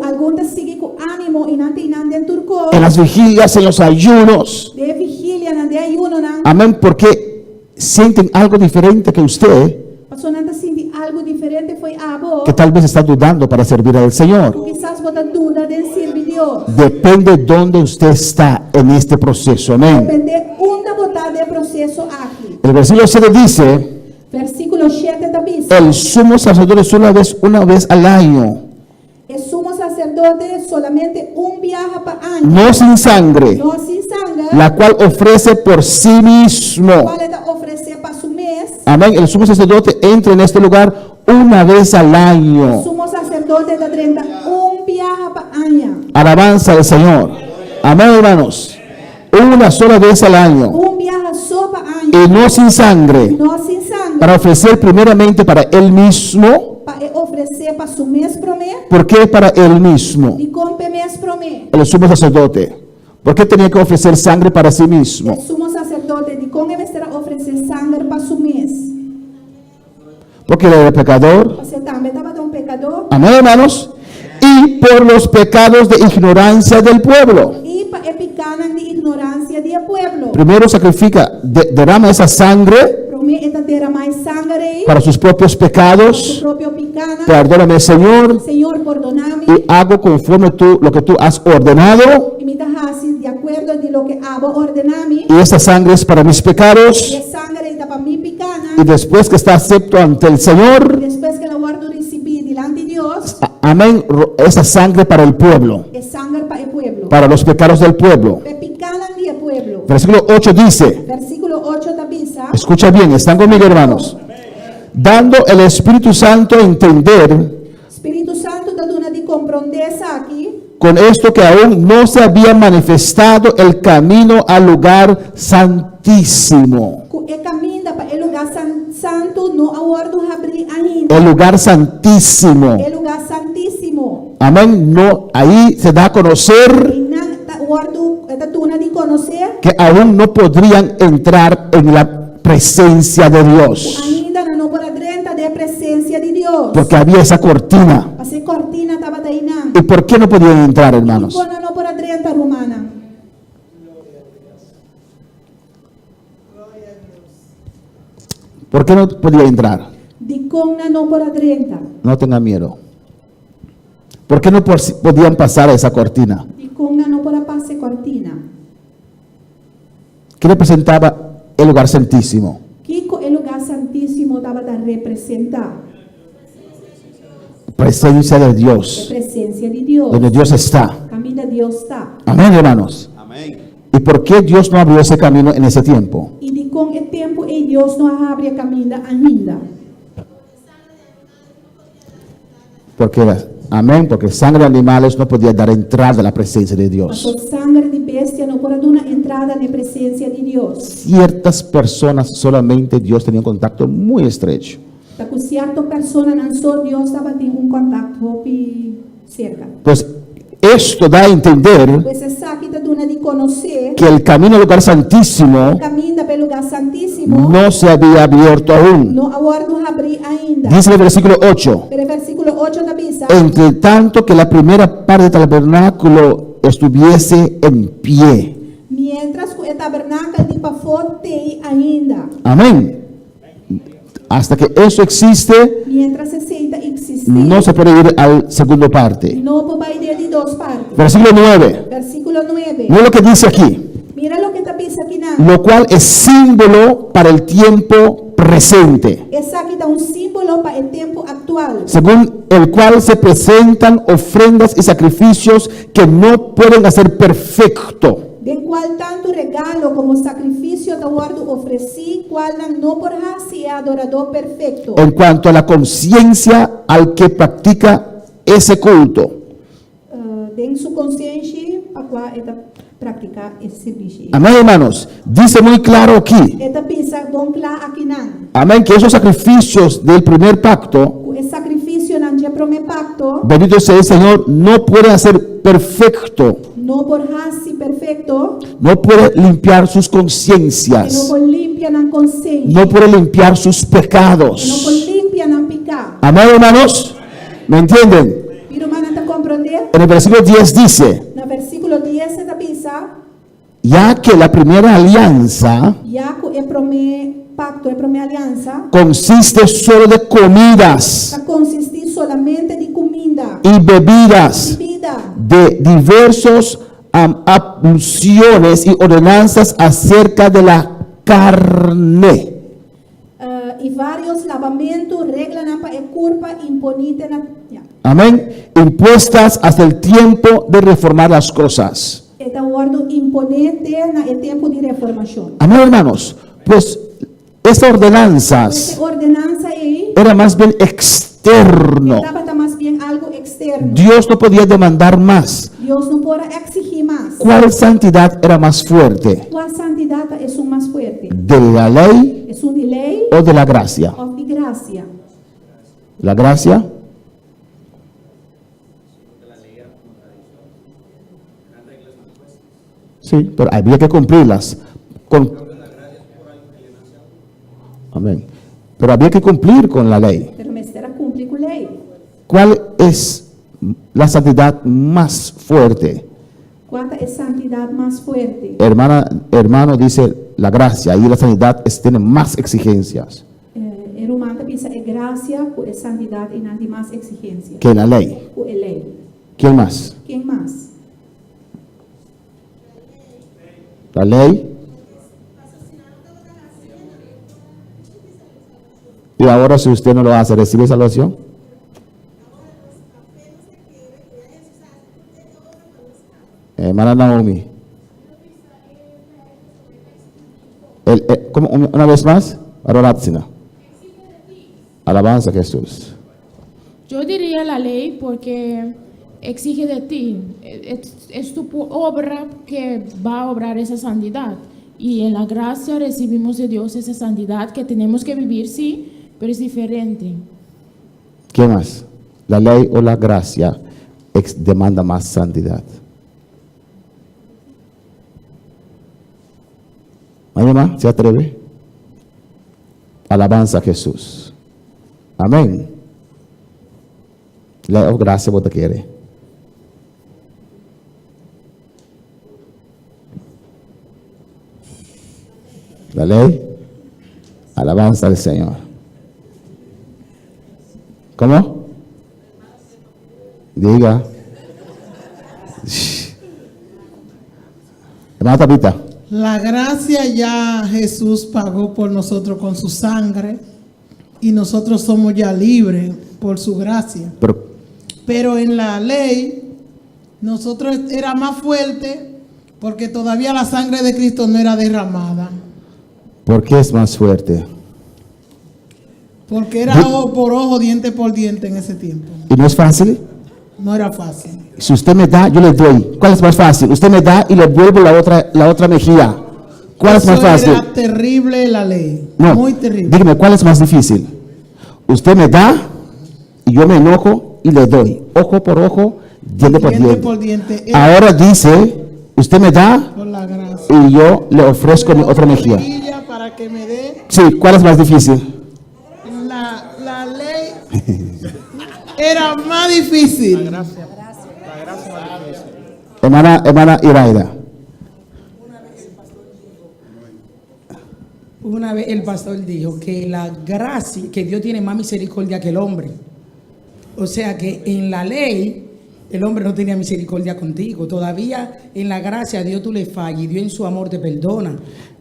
Alguns sigue com ânimo e nante en turco. en las vigilias, en los ayunos, De vigilia, de ayuno, nan. amén, porque sienten algo diferente que usted, Pasó nante senti algo diferente foi abo. que tal vez está dudando para servir al Señor. Quizás bota duda de servir Dios. Depende dónde usted está en este proceso, amén. Depende onde botar de processo aqui. El versículo 7 dice, Versículo 7 da Bíblia. el sumo sacerdote una vez al año, El sumo sacerdote solamente un viaje para año. no sin sangre, No sin sangre. la cual ofrece por sí mismo. Qual é da oferecer para su mês. Amén. El sumo sacerdote entra en este lugar una vez al año. Sumo sacerdote da 30 un viaje para año. Alabanza al Señor. Amén, hermanos. Una sola vez al año. Un viaje só para año. Y no sin sangre. No sin sangre. Para ofrecer primeramente para él mismo. Para oferecer para su mês pro mês. ¿Por qué para él mismo? E compre mês pro mês. El sumo sacerdote. ¿Por qué tenía que ofrecer sangre para sí mismo? El sumo sacerdote de como ele será oferecer sangre para su mês. Porque él era pecador. Você também estava de um pecador. Amén, hermanos. Y por los pecados de ignorancia del pueblo. E para epicanan de ignorância do pueblo. Primero sacrifica, derrama esa sangre Pro mês esta terá mais sangre. para sus propios Su pecados. próprio picana. Perdóname, Señor, Senhor, perdona-me. y hago conforme lo que tú has ordenado. E me assim de acordo de lo que abo ordename. Y esa sangre es para mis pecados. E sangre está para mi picana. Y después que está acepto ante el Señor, Después que la guardo recibí delante de Dios. amén, esa sangre para el pueblo, É sangre para o pueblo. para los pecados del pueblo. É picana do pueblo. Versículo 8 dice, Versículo 8 da Bisa. escucha bien, están conmigo, hermanos, dando el Espíritu Santo a entender Espírito Santo está dando de compreendência aqui. con esto que aún no se había manifestado el camino al lugar santísimo. E caminha para o lugar santo, não aguardo abrir ainda. El lugar santísimo. O lugar santíssimo. Amén. No, ahí se da a conocer E não aguardo, está dando de conhecer. que aún no podrían entrar en la presencia de Dios, Ainda não para dentro da presença de Deus. porque había esa cortina. Essa cortina estava daí não. ¿Y por qué no podían entrar, hermanos? Quando não para dentro romana. ¿Por qué no podía entrar? De como não para dentro. No tenga miedo. ¿Por qué no podían pasar esa cortina? Di kung ano para passe cortina. ¿Qué representaba el lugar santísimo? Kiko el lugar santísimo daba a representar Presencia de Dios, presencia de Dios. donde Dios está. Camino de Dios está. Amén, hermanos. ¿Y por qué Dios no abrió ese camino en ese tiempo? E de com o tempo e Deus não abre a caminho ainda. Porque sangre de animales no podía dar entrada a la presencia de Mas Dios. por sangue de bestia não pode dar uma entrada na presença de Deus. Ciertas personas solamente Dios tenía un contacto muy estrecho. Tá com certa pessoa não só Deus estava tendo contato cerca. Pues esto da a entender Pois essa aqui está dando de conhecer que el camino al lugar santísimo o caminho pelo lugar santíssimo no se había abierto aún. não aguardo abrir ainda. Dice el versículo 8. Pero versículo 8 da Bisa. Entre tanto que la primera parte del tabernáculo estuviese en pie. Mientras que o tabernáculo de pafot tem ainda. Amén. Hasta que eso existe, Mientras se senta existir. no se puede ir al segundo parte. No pode ir de duas partes. Versículo 9. Versículo 9. Mira lo que dice aquí. Mira lo que está Bisa aqui na. Lo cual es símbolo para el tiempo presente, Essa aqui dá símbolo para o tempo actual. según el cual se presentan ofrendas y sacrificios que no pueden hacer perfecto. Den qual tanto regalo como sacrifício da guardo ofereci, qual não podrá ser adorador perfeito. En cuanto a la conciencia al que practica esse culto. Den su consciência a qual ela praticar esse serviço. Amén, hermanos. Dice muy claro aquí. Esta pisa bom claro aqui não. Amén, que esos sacrificios del primer pacto, O sacrifício não tinha primeiro pacto, bendito sea el Señor, no puede hacer perfecto, não podrá ser perfeito, no puede limpiar sus e não conciencias, pode limpar na consciência, no puede limpiar sus e não pecados. pode limpar na picar. Amén, hermanos. ¿Me entienden? Pero mana está compreender? En el versículo 10 dice, No versículo 10 esta pisa, ya que la primera alianza já que o primeiro pacto, a primeira aliança, consiste solo de comidas vai consistir solamente de comida, y bebidas, bebida, de diversos alusiones y ordenanzas acerca de la carne. e vários lavamentos, regras para a culpa imponida na. Amén. Impuestas hasta el tiempo de reformar las cosas. Esta guardo imponente na o tempo de reformação. Amén, hermanos. Pues estas ordenanzas Essa ordenança aí era más bien externo. estava mais bem algo externo. Dios no podía demandar más. Deus não pode exigir mais. ¿Cuál santidad era más fuerte? Qual santidade é o mais forte? ¿De la ley É de lei o de la gracia? ou de graça? La gracia. Sí, pero había que cumplirlas. Amén. Pero había que cumplir con la ley. Pero me será cumprir com lei. ¿Cuál es la santidad más fuerte? Qual é a santidade mais forte? Hermano dice la gracia y la santidad tiene más exigencias É romana pensa é graça, é santidade e não tem mais exigência. que la ley. É lei. ¿Quién más? Quem mais? La ley. Y ahora si usted no lo hace, ¿recibe salvación? Hermana Naomi. ¿Cómo? Una vez más. Adoratsina. Alabanza a Jesús. Yo diría la ley porque exige de ti, es tu obra que va a obrar esa santidad. Y en la gracia recibimos de Dios esa santidad que tenemos que vivir, sí, pero es diferente. ¿Qué más? La ley o la gracia demanda más santidad. ¿Alguien más se atreve? Alabanza a Jesús. Amén. Lei ou graça você quer? La ley. Alabanza al Señor. ¿Cómo? Diga. Hermana Tabita. La gracia ya Jesús pagó por nosotros con su sangre y nosotros somos ya libres por su gracia. Pero en la ley nosotros era más fuerte porque todavía la sangre de Cristo no era derramada. ¿Por qué es más fuerte? Porque era ojo por ojo, diente por diente en ese tiempo. ¿Y no es fácil? No era fácil. Si usted me da, yo le doy. ¿Cuál es más fácil? Usted me da y le vuelvo la otra mejilla. ¿Cuál es más fácil? Era terrible la ley. No, Muy terrible. dígame, ¿cuál es más difícil? Usted me da y yo me enojo y le doy. Ojo por ojo, diente por Diente diente. por diente. Ahora dice, usted me da Por la gracia. y yo le ofrezco mi otra mejilla. Para que me dé Sí, ¿cuál es más difícil? la ley. Era más difícil. Hermana Iraida. Una vez el pastor dijo que la gracia, que Dios tiene más misericordia que el hombre. O sea que en la ley el hombre no tenía misericordia contigo. Todavía en la gracia Dios tú le fallas y Dios en su amor te perdona.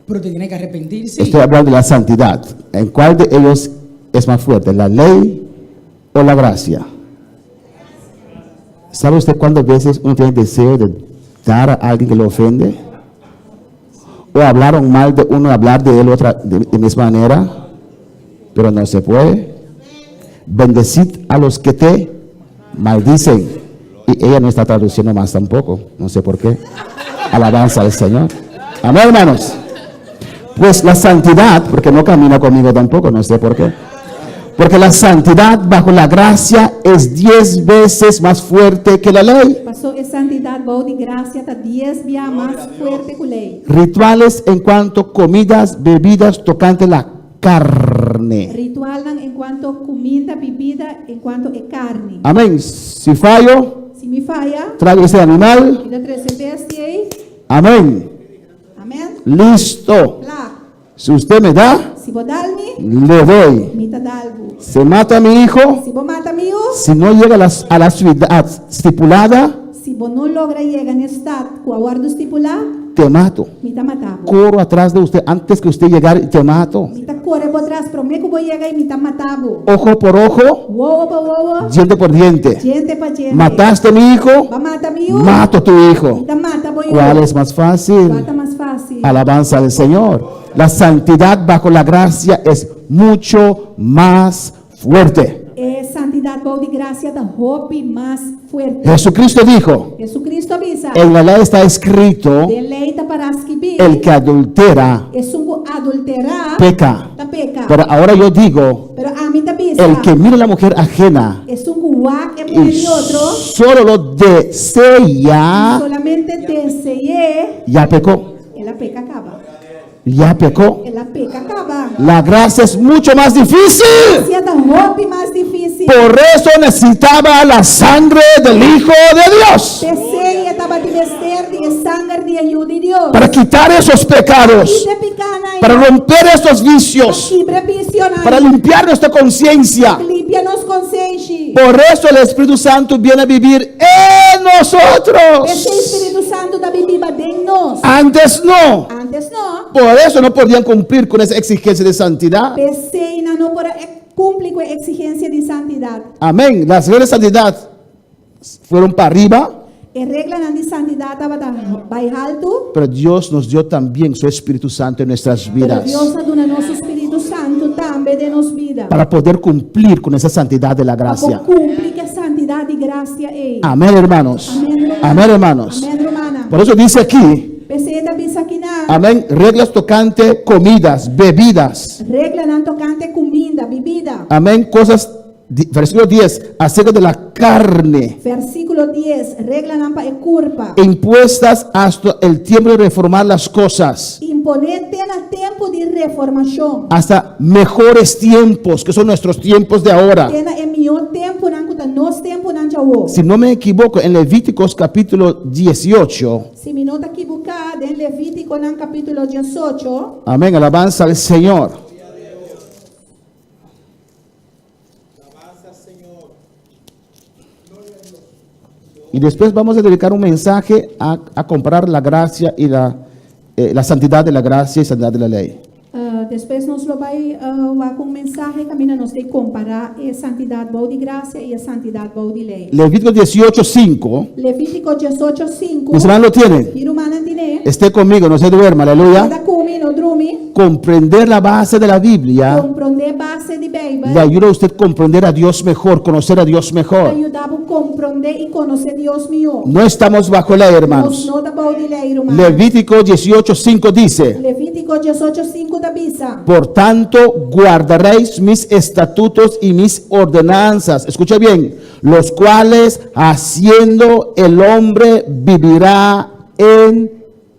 Pero te tiene que arrepentir, sí. Estoy hablando de la santidad. ¿En cuál de ellos es más fuerte? ¿La ley o la gracia? ¿Sabe usted cuántas veces uno tiene deseo de dar a alguien que lo ofende? ¿O hablaron mal de uno, hablar de él de misma manera? Pero no se puede. Bendecid a los que te maldicen. Y ella no está traduciendo más tampoco. No sé por qué. Alabanza al Señor. Amén, hermanos. Pues la santidad, porque no camina conmigo tampoco, no sé por qué. Porque la santidad bajo la gracia es 10 veces más fuerte que la ley. Pastor, a santidade bajo de gracia está 10 vezes mais forte que a lei. Rituales en cuanto comidas, bebidas tocante la carne. Ritual em quanto comida, bebida, em quanto é carne. Amén. Si fallo, Se me falha, traigo ese animal. ainda traz bestia aí. Amén. Amém? Listo. Lá, Si usted me da, se vou dar-me, le doy. me dá algo. Se mata a mi hijo. Se vou matar meu, Si no llega a la ciudad estipulada, se vou não logra chegar no estado com a guarda estipular, te mato. me dá matar. Corro atrás de usted antes que usted llegar y te mato. Me dá corre por trás, prometo que vou chegar e me dá matar. Ojo por ojo, Uou, diente por diente. gente para gente. Mataste a mi hijo, Vai matar meu, mato a tu me hijo. dá mata, vou ¿Cuál es más fácil? Qual tá mais fácil? Alabanza al Señor. La santidad bajo la gracia es mucho más fuerte. Santidade bajo de graça da roupa mais forte. Jesucristo dijo, Jesucristo avisa. en la ley está escrito, Deleita para escrever. el que adultera Es un adulterar. peca. Tá peca. Pero ahora yo digo, Pero a mí te avisa. el que mira a la mujer ajena Es un guac en el y otro. solo lo desea, Solamente desee. ya pecó. Ela peca acaba. Ya pecó. Ela peca acaba. La gracia es mucho más difícil. Se é da roupa mais difícil. Por eso necesitaba la sangre del Hijo de Dios. Pensei estava de vestir de sangue de ajuda de Deus. Para quitar esos pecados. E de picana aí. Para romper estos vicios. Libre visionário. Para limpiar nuestra conciencia. Limpia-nos consciente. Por eso el Espíritu Santo viene a vivir en nosotros. Esse Espírito Santo da Bíblia em nós. Antes no. Antes não. Por eso no podían cumplir con esa exigencia de santidad. Pensei não para cumprir com a exigência de santidade. Amén. Las reglas de santidad fueron para arriba, A regra de santidade estava mais alto. pero Dios nos dio también su Espíritu Santo en nuestras Pero vidas Deus nos dá nosso Espírito Santo também de nos vida. para poder cumplir con esa santidad de la Para gracia. cumprir que a santidade e graça é. Amén, hermanos. Amén, hermanos. Amém, romana. Por eso dice aquí, Pensei da bisa aqui na. amén, reglas tocante comidas, bebidas. Regra não tocante comida, bebida. Amén, cosas, versículo 10, acerca de la carne, Versículo 10. Regra não para culpa. impuestas hasta el tiempo de reformar las cosas, Imponente no tempo de reformação. hasta mejores tiempos, que son nuestros tiempos de ahora. Tena é melhor tempo não que nos tempo não já Si no me equivoco, en Levíticos capítulo 18, Se me não está equivocado, em Levítico no capítulo 18, amén, alabanza al Señor. Y después vamos a dedicar un mensaje a comparar la gracia y la santidad de la gracia y santidad de la ley. Depois nós vai com mensagem caminho nos de comparar a santidade boa de graça e a santidade boa de lei. Levítico 18:5. Levítico 18:5. Mis hermanos lo tienen. Irumana tiene. Esté conmigo, no se duerma, aleluya. Cada cumi no drumi. Comprender la base de la Biblia Compreender base de Bíblia. le ayuda a usted a comprender a Dios mejor, conocer a Dios mejor. Ajudava a compreender e conhecer Deus melhor. No estamos bajo ley, hermanos. Nós não da boa de lei, irmã. Levítico 18:5 dice: Levítico 18:5 da bisa. por tanto, guardaréis mis estatutos y mis ordenanzas. Escucha bien, los cuales haciendo el hombre vivirá en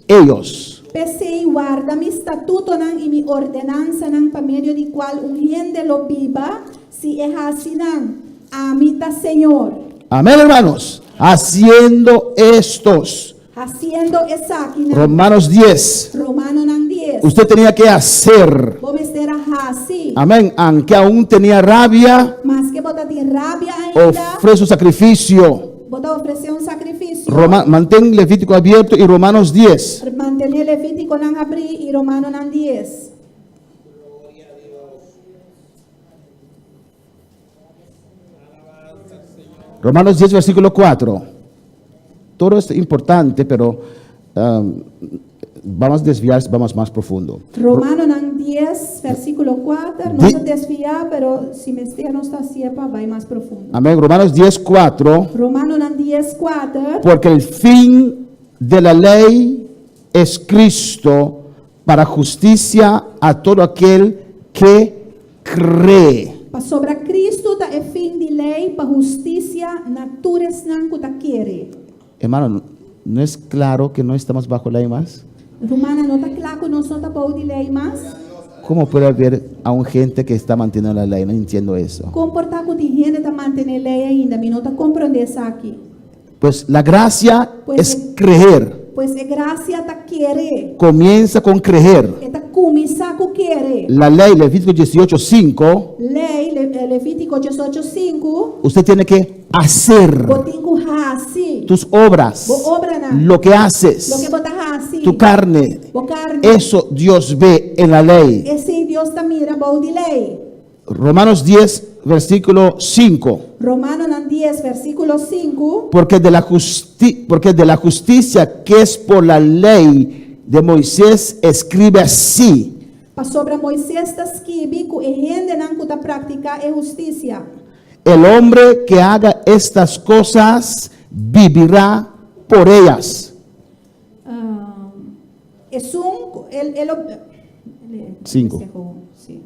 ellos. Pensei, guarda mi estatuto nan e mi ordenanza nan pa medio di qual un gente lo viva, si es así nan, amita Señor. Amén, hermanos. Haciendo estos. Haciendo esa nan. Romanos 10. Romano nan 10. Usted tenía que hacer. Vos será así. Amén. Aunque aún tenía rabia, Mas que bota de rabia ainda, ofrece su sacrificio. bota ofrecer un sacrificio. Mantén Levítico abierto y Romanos 10. Mantener Levítico nan abrir y Romano nan 10. Romanos 10, versículo 4. Todo es importante, pero vamos a desviarse, vamos más profundo. Romano nan 10, versículo 4. No Di- se desvía, pero si me esté no está cierta, va más profundo. Amén. Romanos 10, 4. Romano nan 10, 4. Porque el fin de la ley es Cristo para justicia a todo aquel que cree. Pa sobre Cristo ta é fim de lei, pa justicia natures nan kuta quiere. Hermano, ¿no es claro que no estamos bajo ley más? Romana no ta claro no son ta bau de lei mas. ¿Cómo puede haber a un gente que está manteniendo la ley? No entiendo eso. Comportar com gente ta mantener lei ainda, mi no ta compreender essa aqui. Pues la gracia Pues es el- creer. Pois é graça ta quiere. Comienza con creer. É ta começar com quiere. La ley, Levítico 18:5, Lei, Levítico 18:5, usted tiene que hacer botinho hasi. tus obras, Bo obra na. lo que Lo que haces, botar hasi. tu carne. Bo carne. Eso Dios ve en la ley. Esse Deus ta mira bau de lei. Romanos 10, versículo 5. Romano nan 10, versículo 5. Porque de la justicia que es por la lei de Moisés escribe así: Pa sobre Moisés ta escrevi que e gente nan kuta praticar e justicia. el hombre que haga estas cosas vivirá por ellas. Es un Cinco. Sí.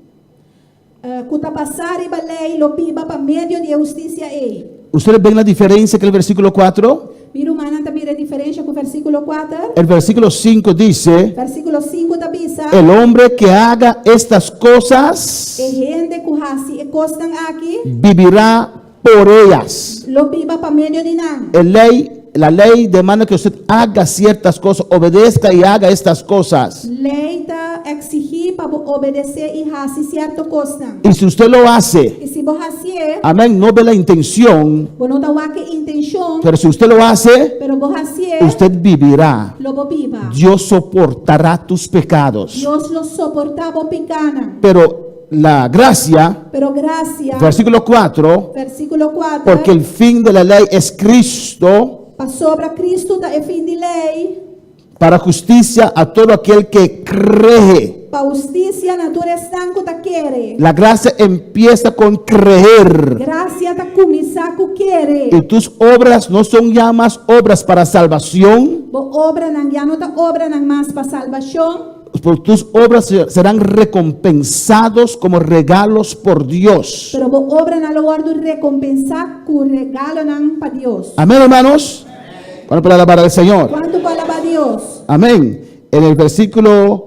Kuta passar e lei lo piba pa medio de justicia e. ¿Ustedes ven la diferencia que el versículo 4? Mira humana ta mira diferença com o versículo 4. El versículo 5 dice: Versículo 5 ta bisa. el hombre que haga estas cosas E gente que hasi e costan aqui, vivirá por ellas. lo piba pa medio de nan. La ley demanda que usted haga ciertas cosas, obedezca y haga estas cosas. Lei ta exigir para obedecer e hasi certo costan. Y si usted lo hace, E se vos hasi, amén, no ve la intención, vos não ta wake intenção, pero si usted lo hace, pero vos hasi, usted vivirá. lo bo piba. Dios soportará tus pecados. Dios lo soportava picana. Pero la gracia, Pero gracia, versículo 4, versículo 4, porque el fin de la ley es Cristo pa sobre Cristo ta é fim de lei, para justicia a todo aquel que cree. pa justicia natureza tanco ta quere. La gracia empieza con creer. Gracia ta começar com quere. Y tus obras no son ya más obras para salvación, Bo obra nan ya no ta obra nan mas pa salvação. por tus obras serán recompensados como regalos por Dios. Pero bo obra na lugar do recompensar com regalo nan pa Deus. Amén, hermanos. Bueno, para alabar al Señor. Quanto para alabar Deus? Amén. En el versículo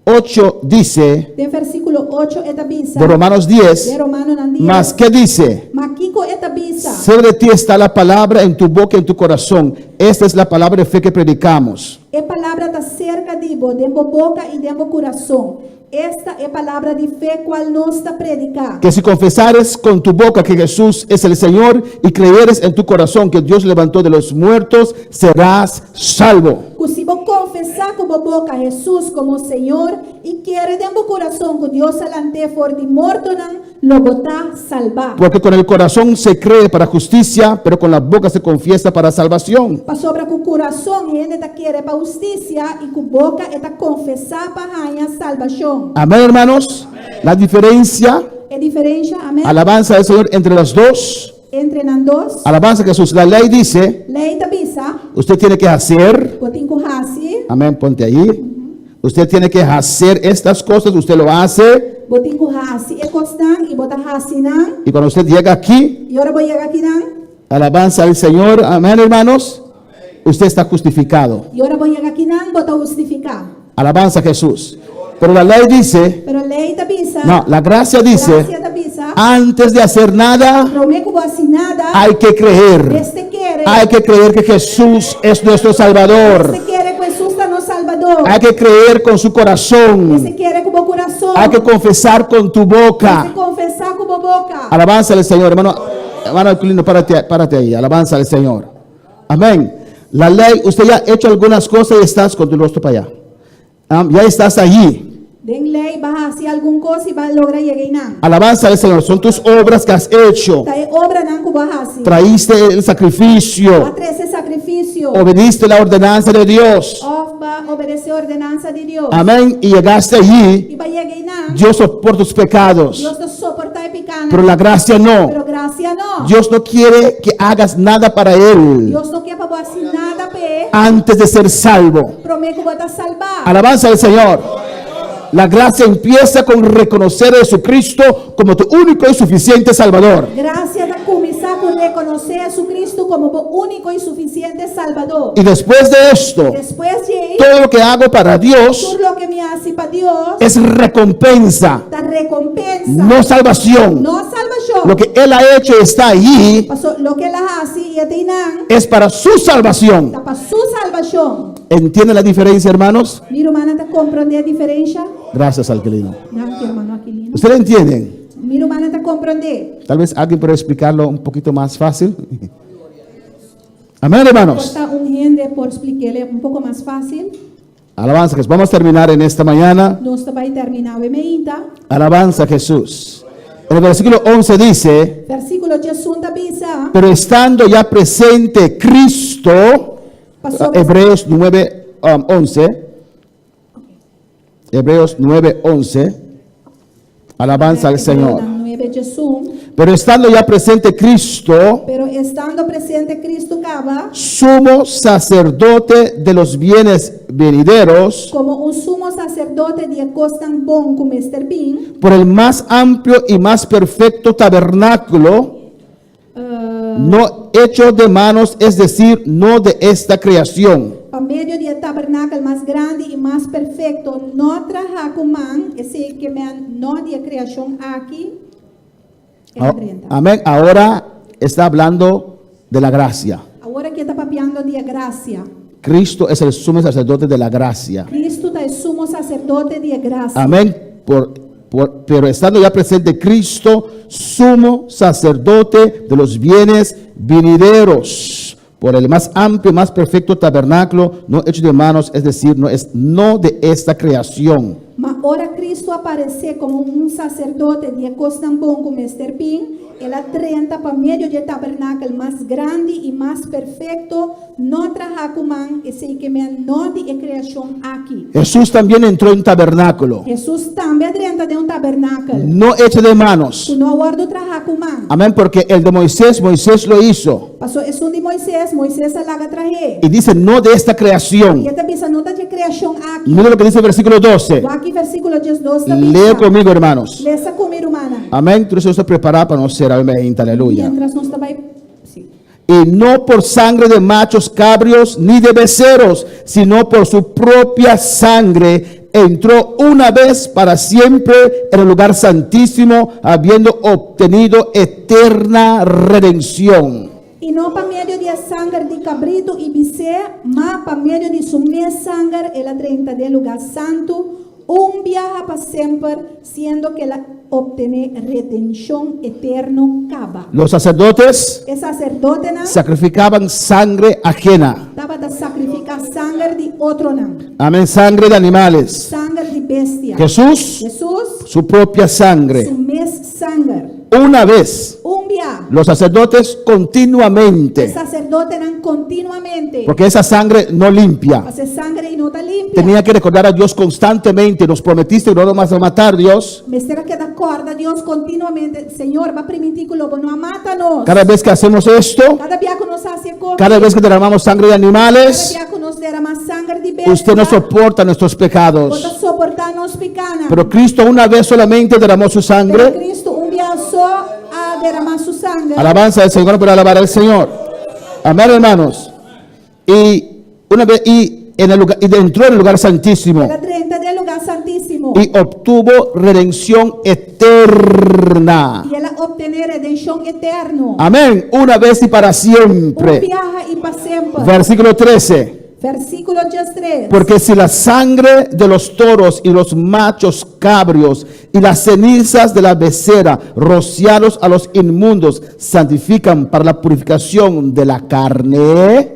8 dice, De versículo 8 eta bisa. de Romanos 10, De Romano nan 10. mas ¿qué dice? Makiko eta bisa. Cerca de ti está la palabra en tu boca y en tu corazón. Esta es la palabra de fe que predicamos. E palavra ta cerca de bo boca e de bo coração. Esta es palabra de fe cual nos está predicada. Que si confesares con tu boca que Jesús es el Señor y creyeres en tu corazón que Dios levantó de los muertos, serás salvo. Que se vos confesar con vos boca Jesús como Señor y quiere de tu corazón que Dios alante for de morto lo bota salvar. Porque con el corazón se cree para justicia, pero con la boca se confiesa para salvación. Pa sobra com o coração gente está quiere para justicia y con boca está confesar para ganhar salvación. Amén, hermanos. La diferencia, É diferença, amém? alabanza del Señor entre las dos. Entre nas duas, Alabanza a Jesús. La ley dice, lei da bisa, usted tiene que hacer, botin com hasi, amén, ponte ahí. Usted tiene que hacer estas cosas, usted lo hace. botin com hasi e constan e bota hasi nan. Y cuando usted llega aquí, E ora vou chegar aqui nan. alabanza al Señor, amén, hermanos, usted está justificado. E ora vou chegar aqui nan, bota justificar. Alabanza a Jesús. Pero la ley dice, Pero lei da bisa, no, la gracia dice, gracia da bisa, antes de hacer nada, prometo vou assinar, hay que creer. este quiere, Hay que creer que Jesús es nuestro Salvador. este quiere que Jesus está no Salvador, Hay que creer con su corazón. este quiere com o coração, Hay que confesar con tu este boca. confessar com a boca. Alabanza al Señor, hermano. Hermano Aquilino, párate ahí. Alabanza al Señor. Amén. La ley, usted ya ha hecho algunas cosas y estás con tu rostro para allá. Ya estás allí. Den lei, vai fazer alguma coisa e vai lograr chegar nan. Alabanza al Señor. Son tus obras que has hecho. Tá é obra nan que vai fazer. Traíste el sacrificio. Vai trazer sacrifício. Obediste la ordenanza de Dios. Of vai obedecer a ordenança de Deus. Amén. Y llegaste allí. E vai chegar nan. Dios soporta tus pecados. Deus te suporta e picana. Pero la gracia no. Pero gracia não. Dios no quiere que hagas nada para Él Deus não quer para você nada pe. antes de ser salvo. Prometo que vai te salvar. Alabanza al Señor. La gracia empieza con reconocer a Jesucristo como tu único y suficiente Salvador. Gracia da começar com reconhecer a Cristo como o único e suficiente Salvador. Y después de esto, Después de todo lo que hago para Dios todo lo que me hace para Deus, es recompensa, da recompensa. no salvación. No salvación. Lo que Él ha hecho está allí, Pasó, lo que ela hace y atinan, es para su salvación. está para su salvación. ¿Entiende la diferencia, hermanos? Mi hermana está comprendendo a diferencia. Gracias, Alquilino. Não, que hermano Aquilino. ¿Ustedes entienden? Mi hermana está comprendendo. Tal vez alguien pueda explicarlo un poquito más fácil. Amén, hermanos. Está un gente por explicarle un poco más fácil. Alabanza a Jesús. Vamos a terminar en esta mañana. Nós vai terminar o meita. Alabanza a Jesús. En el versículo 11 dice, Versículo 18 da bisa. pero estando ya presente Cristo, Pasó Hebreos 9, 11, Hebreos 9, 11, alabanza al Señor. 9:18. Pero estando ya presente Cristo, Pero estando presente Cristo cava sumo sacerdote de los bienes venideros, como un sumo sacerdote de cosas tan bom como este bin. por el más amplio y más perfecto tabernáculo, no hecho de manos, es decir, no de esta creación. Para meio de tabernáculo mais grande e mais perfeito, não traja com man, esse que me não de criação aqui. Amén. Ahora está hablando de la gracia. Agora que está papiando de graça. Cristo es el sumo sacerdote de la gracia. Cristo é sumo sacerdote de graça. Amén. Pero estando ya presente Cristo, sumo sacerdote de los bienes venideros, por el más amplio, más perfecto tabernáculo, no hecho de manos, es decir, no de esta creación. Mas ora Cristo aparecer como um sacerdote de coisa tão bom como este bin, ela 30 para meio de tabernáculo mais grande e mais perfeito, não traja com man, esse que me não de criação aqui. Jesús también entró en tabernáculo, Jesus também dentro de tabernáculo. no hecho de manos. Tu não aguardo traja com man. Amén, porque el de Moisés lo hizo. Passou é um de Moisés alaga traje. Y dice, no de esta creación. E esta bisa não está de criação aqui. Mira lo que dice el versículo 12. Aqui versículo 12 da Lee conmigo, hermanos. Leça comigo, hermana. Amén. Tú se prepara para no ser amén. Aleluya. Mientras nós também sim. Y no por sangre de machos cabríos ni de becerros, sino por su propia sangre, entró una vez para siempre en el lugar santísimo, habiendo obtenido eterna redención. E não para meio de sangue de cabrito e bezerro, mas para meio de sua sangue, ela 30 de lugar santo, un viaja para siempre, siendo que la obtener redención eterno cava. Los sacerdotes El sacerdote sacrificaban sangre ajena. estaba a sacrificar sangre de otro Amén, sangre de animales. sangre de bestia. Jesús, Jesús, su propia sangre. su mes sangre. Una vez, Un viaje. los sacerdotes El continuamente, sacerdote continuamente. porque esa sangre no limpia. Hace sangre y no está limpia. Tenía que recordar a Dios constantemente. Nos prometiste que no nos vas a matar, Dios. Me será que da corda a Dios continuamente. Señor, va a permitir que lo no mátanos. Cada vez que hacemos esto, Cada día que nos hace comer. cada vez que derramamos sangre de Cada animales, día que nos derrama sangre de bestia. usted no soporta nuestros Vos pecados. soportarnos picana. Pero Cristo una vez solamente derramó su Pero sangre. Cristo un día a derramar su sangre. Alabanza del Señor por alabar al Señor. Amén, hermanos. Y una vez en el lugar, y entró en el lugar santísimo Era 30 del lugar santísimo. y obtuvo redención eterna. Y él obtener redención eterno. Amén. Una vez y para Un siempre. viaje y para siempre. Versículo 13. Versículo 3. Porque si la sangre de los toros y los machos cabrios y las cenizas de la becerra rociados a los inmundos santifican para la purificación de la carne,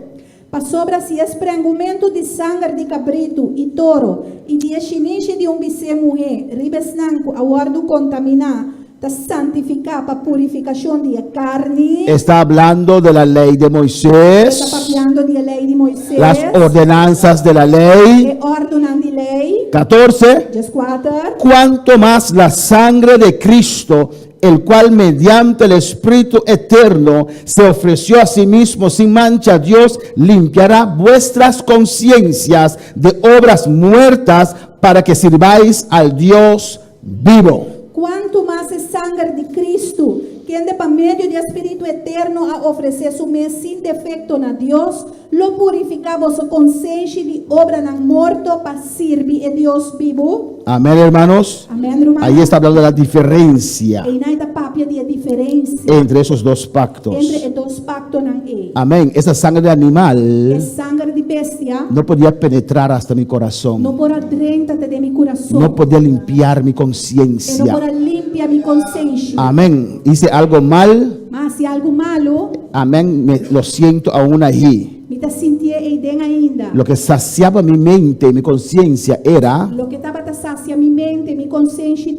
Para sobra si esprengumento de sangre de cabrito e toro e de chiniche de bice mulher, ribesnanco a guardo contaminar, ta santificar para purificación de carne. está hablando de la ley de Está Moisés, papiando de lei de Moisés. las ordenanzas de la ley. E ordenan de lei. 14. Just 4. Cuanto más la sangre de Cristo, el cual mediante el Espíritu eterno se ofreció a sí mismo sin mancha a Dios, limpiará vuestras conciencias de obras muertas para que sirváis al Dios vivo. Quanto mais é sangre de Cristo, quem de para meio do Espírito Eterno a oferecer su mês sem defeito na Deus, lo purifica vossa consciência de obra não morto para servir a Deus vivo. Amén, hermanos. Amém, irmão? Ahí está hablando de la diferencia E não é da papia de diferença entre esos dos pactos. entre os dois pactos não é. Amén. Esa sangre de É animal sangre de bestia, no podía penetrar hasta mi corazón. não por adentro de meu coração. No podía limpiar mi E não conciencia. por limpia minha consciência. Amén. Hice algo mal. Mas se algo malo, Amén. Lo siento aún allí. me está sentindo aí dentro ainda. Lo que saciaba mi mente y mi conciencia era Lo que estava a saciar minha mente, minha consciência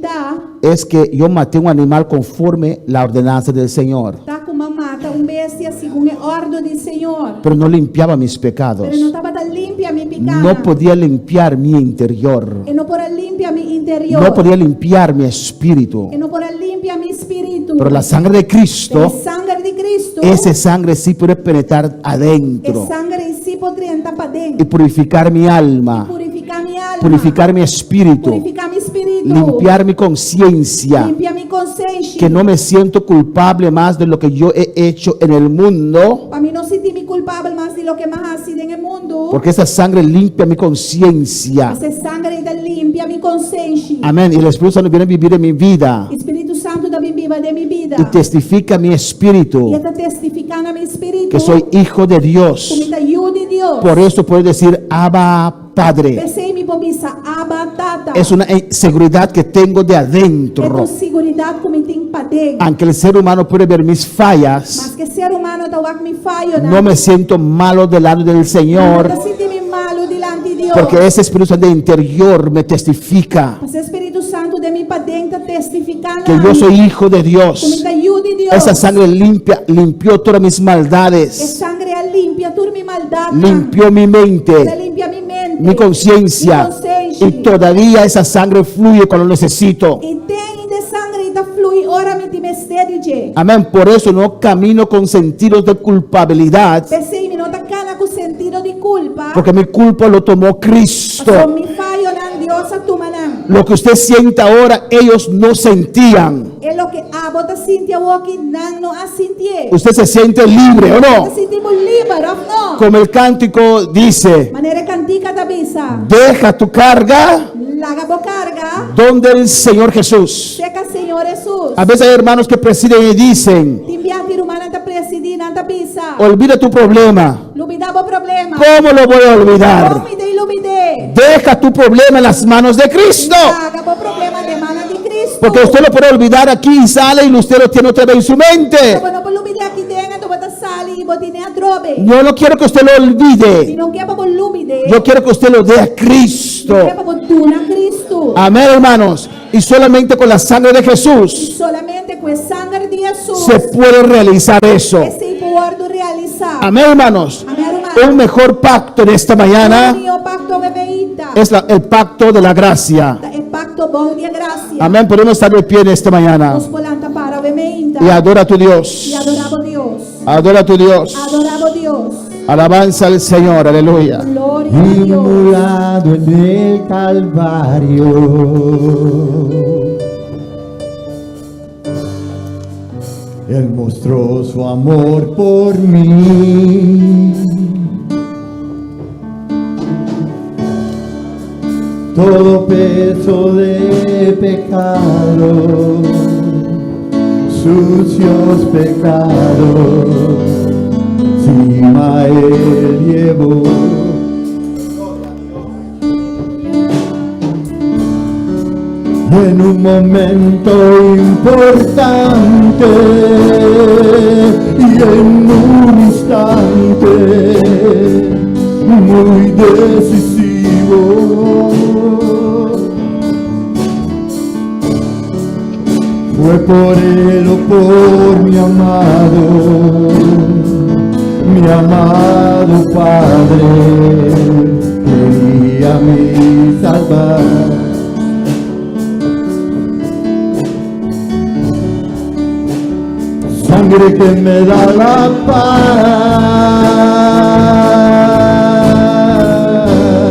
es que yo maté un animal conforme la ordenanza del Señor, tá como mata bestia segundo a ordem do Senhor. pero no limpiaba mis pecados. Pero não estava tão limpia minha picada. No podía limpiar mi interior. E não por limpia meu interior. No podía limpiar mi espíritu. E não por limpia meu espírito. Pero la sangre de Pero Cristo, sangre de Cristo. esa sangre sí puede penetrar É adentro sangre e se poderia entrar para y dentro. purificar mi alma, Purificar minha alma. purificar mi espíritu, Purificar meu espírito. limpiar mi conciencia, Limpia minha consciência. que no me siento culpable más de lo que yo he hecho en el mundo, Para mim não sentir-me culpável mais de lo que mais ha sido no mundo. porque esa sangre limpia mi conciencia. Essa sangre da limpia minha consciência. Amén. Y el Espíritu Santo viene a vivir en mi vida Espírito Santo também viva de minha vida. y testifica mi E espíritu está testificando a meu espírito que soy hijo de como Dios. está eu de Deus. Por eso puedo decir Abba Padre. Pensei me pomisa abatata. Es una seguridad que tengo de É adentro. com segurança como tem para dentro. Aunque el ser humano puede ver mis Mas fallas, que ser humano tá me falho, no me siento malo delante del Não Señor, tá sentindo malo diante de Deus. porque ese Espíritu Santo de interior me testifica Mas o Espírito Santo de mim para dentro testificando que yo soy hijo de como Dios. está eu de Deus. Esa sangre limpió todas mis É maldades, sangre limpia toda minha maldade. limpió mi Ela mente, limpia minha mente. mi conciencia, y todavía esa sangre fluye cuando necesito. E tem de sangre e da flui ora me te mestede. Amén. Por eso no camino con sentidos de culpabilidad, Pensei me não tá cana com sentido de culpa. porque mi culpa lo tomó Cristo. Só me falho nan Deus a tu manam. Lo que usted siente ahora, ellos no sentían. É lo que a bota sintia o que não a sentie. Usted se siente libre o Nos no. sentimos livres, não? Como el cántico dice, Maneira cantica da bisa. deja tu carga Laga bo carga. donde el Señor Jesús. Seca Senhor Jesus. A veces hay hermanos que presiden y dicen, Timbiati rumana ta presidi nan ta bisa. olvida tu problema. Lubida bo problema. ¿Cómo lo voy a olvidar? Lubide. deja tu problema en las manos de Cristo. Haga por problema de mano de Cristo. Porque usted lo puede olvidar aquí y sale y usted lo tiene otra vez en su mente. Quando por lumide aqui dentro, bota sali e botine a drobe. Yo no quiero que usted lo Se olvide. não quer por lumide. Yo quiero que usted lo dé a Cristo. Quer por tuna Cristo. Amén, hermanos. Y solamente con la sangre de Jesús Solamente com a sangue de Jesus. se puede realizar eso. Esse pode realizar. Amén, hermanos. Amém, Un hermano. mejor pacto en esta mañana O pacto bebeíta. es el pacto de la gracia. É pacto bom de graça. Amén. Podemos estar de pie en esta mañana Nos polanta para bebeíta. y adora a tu E Dios. adorava Deus. Adora a tu Dios. Adorava Deus. Alabanza al Señor. Aleluya. Glória a Deus. Inmolado en el Calvario, Él mostró su amor por mí. Todo peso de pecado, sucios pecados, encima Él llevó. En un momento importante y en un instante muy decisivo, fue por Él o por mi amado Padre, quería me salvar. Sangre que me da la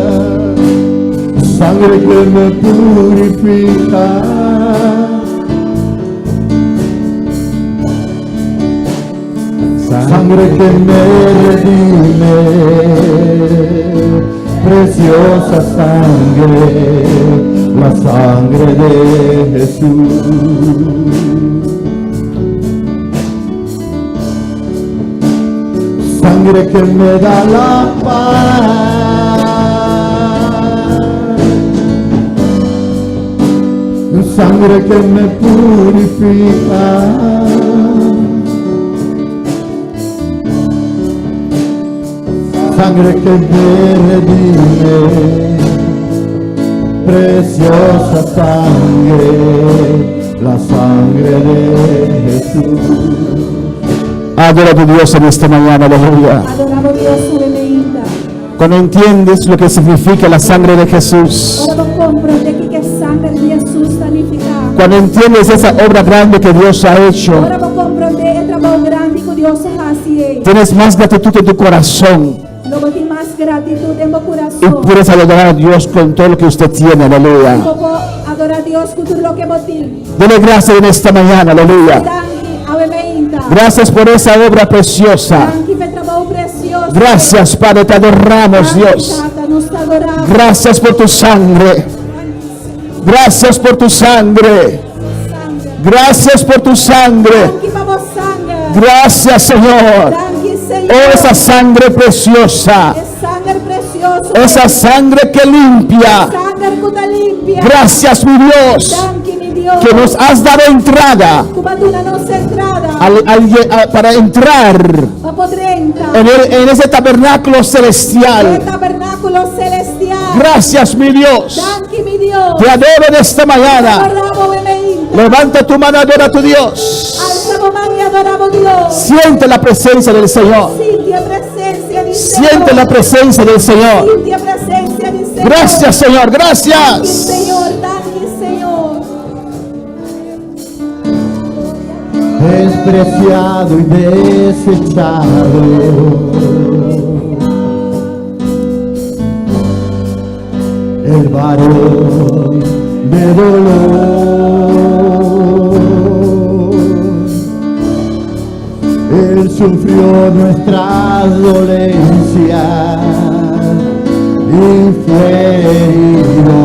paz, sangre que me purifica, sangre que me redime, preciosa sangre, la sangre de Jesús. Sangre que me da la paz, sangre que me purifica, sangre que me redime, preciosa sangre, la sangre de Jesús. Adora a tu Dios en esta mañana. Aleluya. Adorava Deus sobre bebeíta. Cuando entiendes lo que significa la sangre de Jesús, Ora vou compreender que é sangue de Jesus significa. cuando entiendes esa obra grande que Dios ha hecho, Ora vou compreender o trabalho grande que Deus faz. tienes más gratitud en tu corazón Logo tem mais gratitude em meu y coração. puedes adorar a Dios con todo lo que usted tiene. Aleluya. Vou adorar a Deus com tudo o que eu tenho. Dele gracias en esta mañana. Aleluya. A bebeíta. Gracias por esa obra preciosa. Danke pelo trabalho precioso. Gracias, Padre, te adoramos, Dios. Nos adoramos. Gracias por tu sangre. Gracias por tu sangre. Gracias por tu sangre. Danke para vossa sangue. Gracias, Señor. Danke, Senhor. Oh, esa sangre preciosa. É sangue precioso. Esa sangre que limpia. Sangue que está limpia. Gracias, mi Dios, Danke, mi Deus. que nos has dado entrada Como tu nossa entrada. para entrar Para poder entrar. en ese tabernáculo No celestial. tabernáculo celestial. Gracias, mi Dios. Danke, mi Deus. Te adoro en esta mañana. Adoramos, bebeíta. Levanta tu mano, adora a tu Dios. Alzamos mano y adoramos a Dios. Siente la presencia del Señor. Siente a presencia de Siente la presencia del Señor. Siente a presencia de Señor. Gracias, Señor. Danke, Gracias. Señor. Danke, Señor. Despreciado y desechado, el varón de dolor, Él sufrió nuestras dolencias y fue herido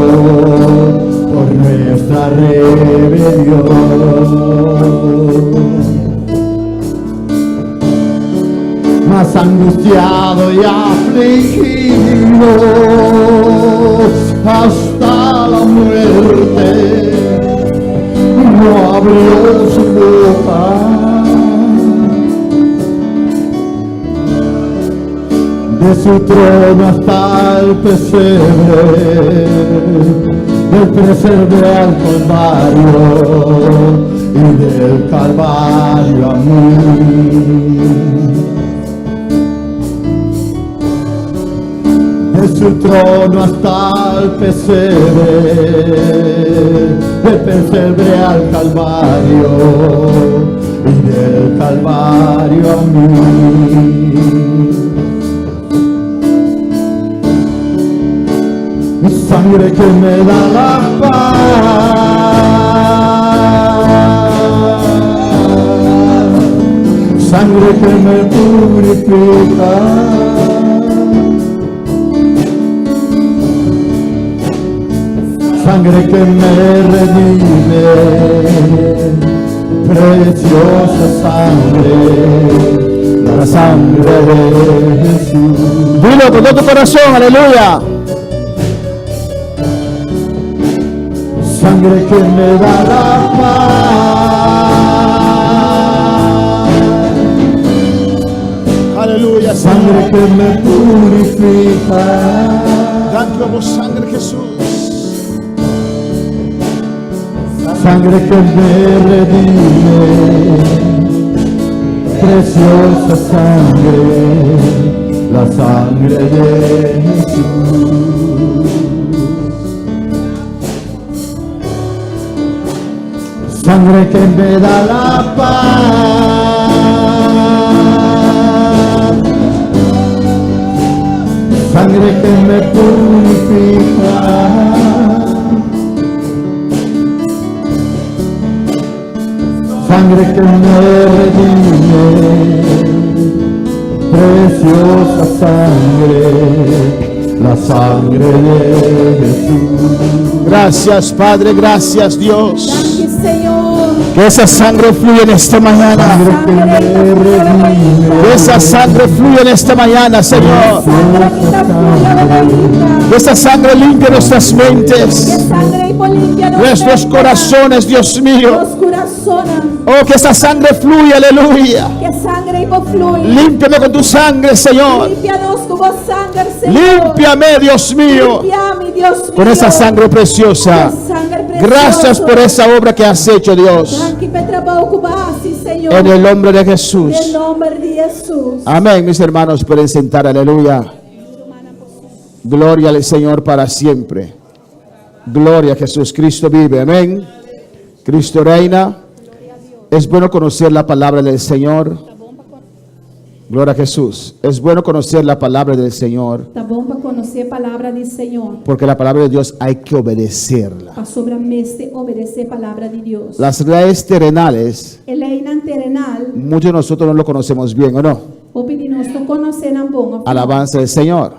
por nuestra rebelión. Más angustiado y afligido, hasta la muerte, no abrió su boca. De su trono hasta el pesebre, del pesebre al Calvario y del Calvario a mí. De su trono hasta el pesebre, del pesebre al Calvario y del Calvario a mí. Mi sangre que me da la paz, sangre que me purifica, sangre que me redime, preciosa sangre, la sangre de Jesús. Dilo con todo tu corazón, aleluya. Sangre que me da la paz, Aleluya, sangre que me purifica, dando sangre, Jesús. sangre que me redime, preciosa sangre, la sangre de Jesús. Sangre que me da la paz, sangre que me purifica, sangre que me redime, preciosa sangre, la sangre de Jesús. Gracias, Padre, gracias, Dios. Gracias, Señor. Que esa sangre fluya en esta mañana. Sangre que me redime, Que esa sangre fluya en esta mañana, Señor. Sangre que está fluya de la vida. Que esa sangre limpie nuestras Que mentes, sangre y limpia nuestros corazones, Dios mío. Los corazones. Oh, que esa sangre fluya, aleluya. Que sangre y fluye. Límpiame con tu sangre, Señor. Límpianos con vos sangre, Señor. Límpiame, Dios mío, Límpiame, Dios mío. con esa sangre preciosa. Sangre preciosa. Gracias por esa obra que has hecho, Dios. Tranqui pe trabajo que vas, sí, Señor. En el nombre de En Jesús. el nombre de Jesús. Amén, mis hermanos, pueden sentar, aleluya. Gloria al Señor para siempre. Gloria a Jesús. Cristo vive, amén. Cristo reina. Es bueno conocer la palabra del Señor. Gloria a Jesús. Es bueno conocer la palabra del Señor, Tá bom para conhecer a palavra do Senhor. porque la palabra de Dios hay que obedecerla. Para sobramente obedecer a palavra de Deus. Las leyes terrenales, A lei não terrenal, muchos de nosotros no lo conocemos bien, ¿o no? o pedir nós não conhecemos bom. Alabanza del Señor.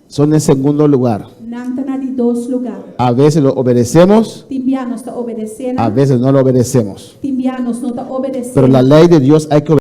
Son en segundo lugar. Não está na de dois lugares. A veces lo obedecemos, Timbianos está obedecendo. a veces no lo obedecemos. Timbianos não está obedecendo. Pero la ley de Dios hay que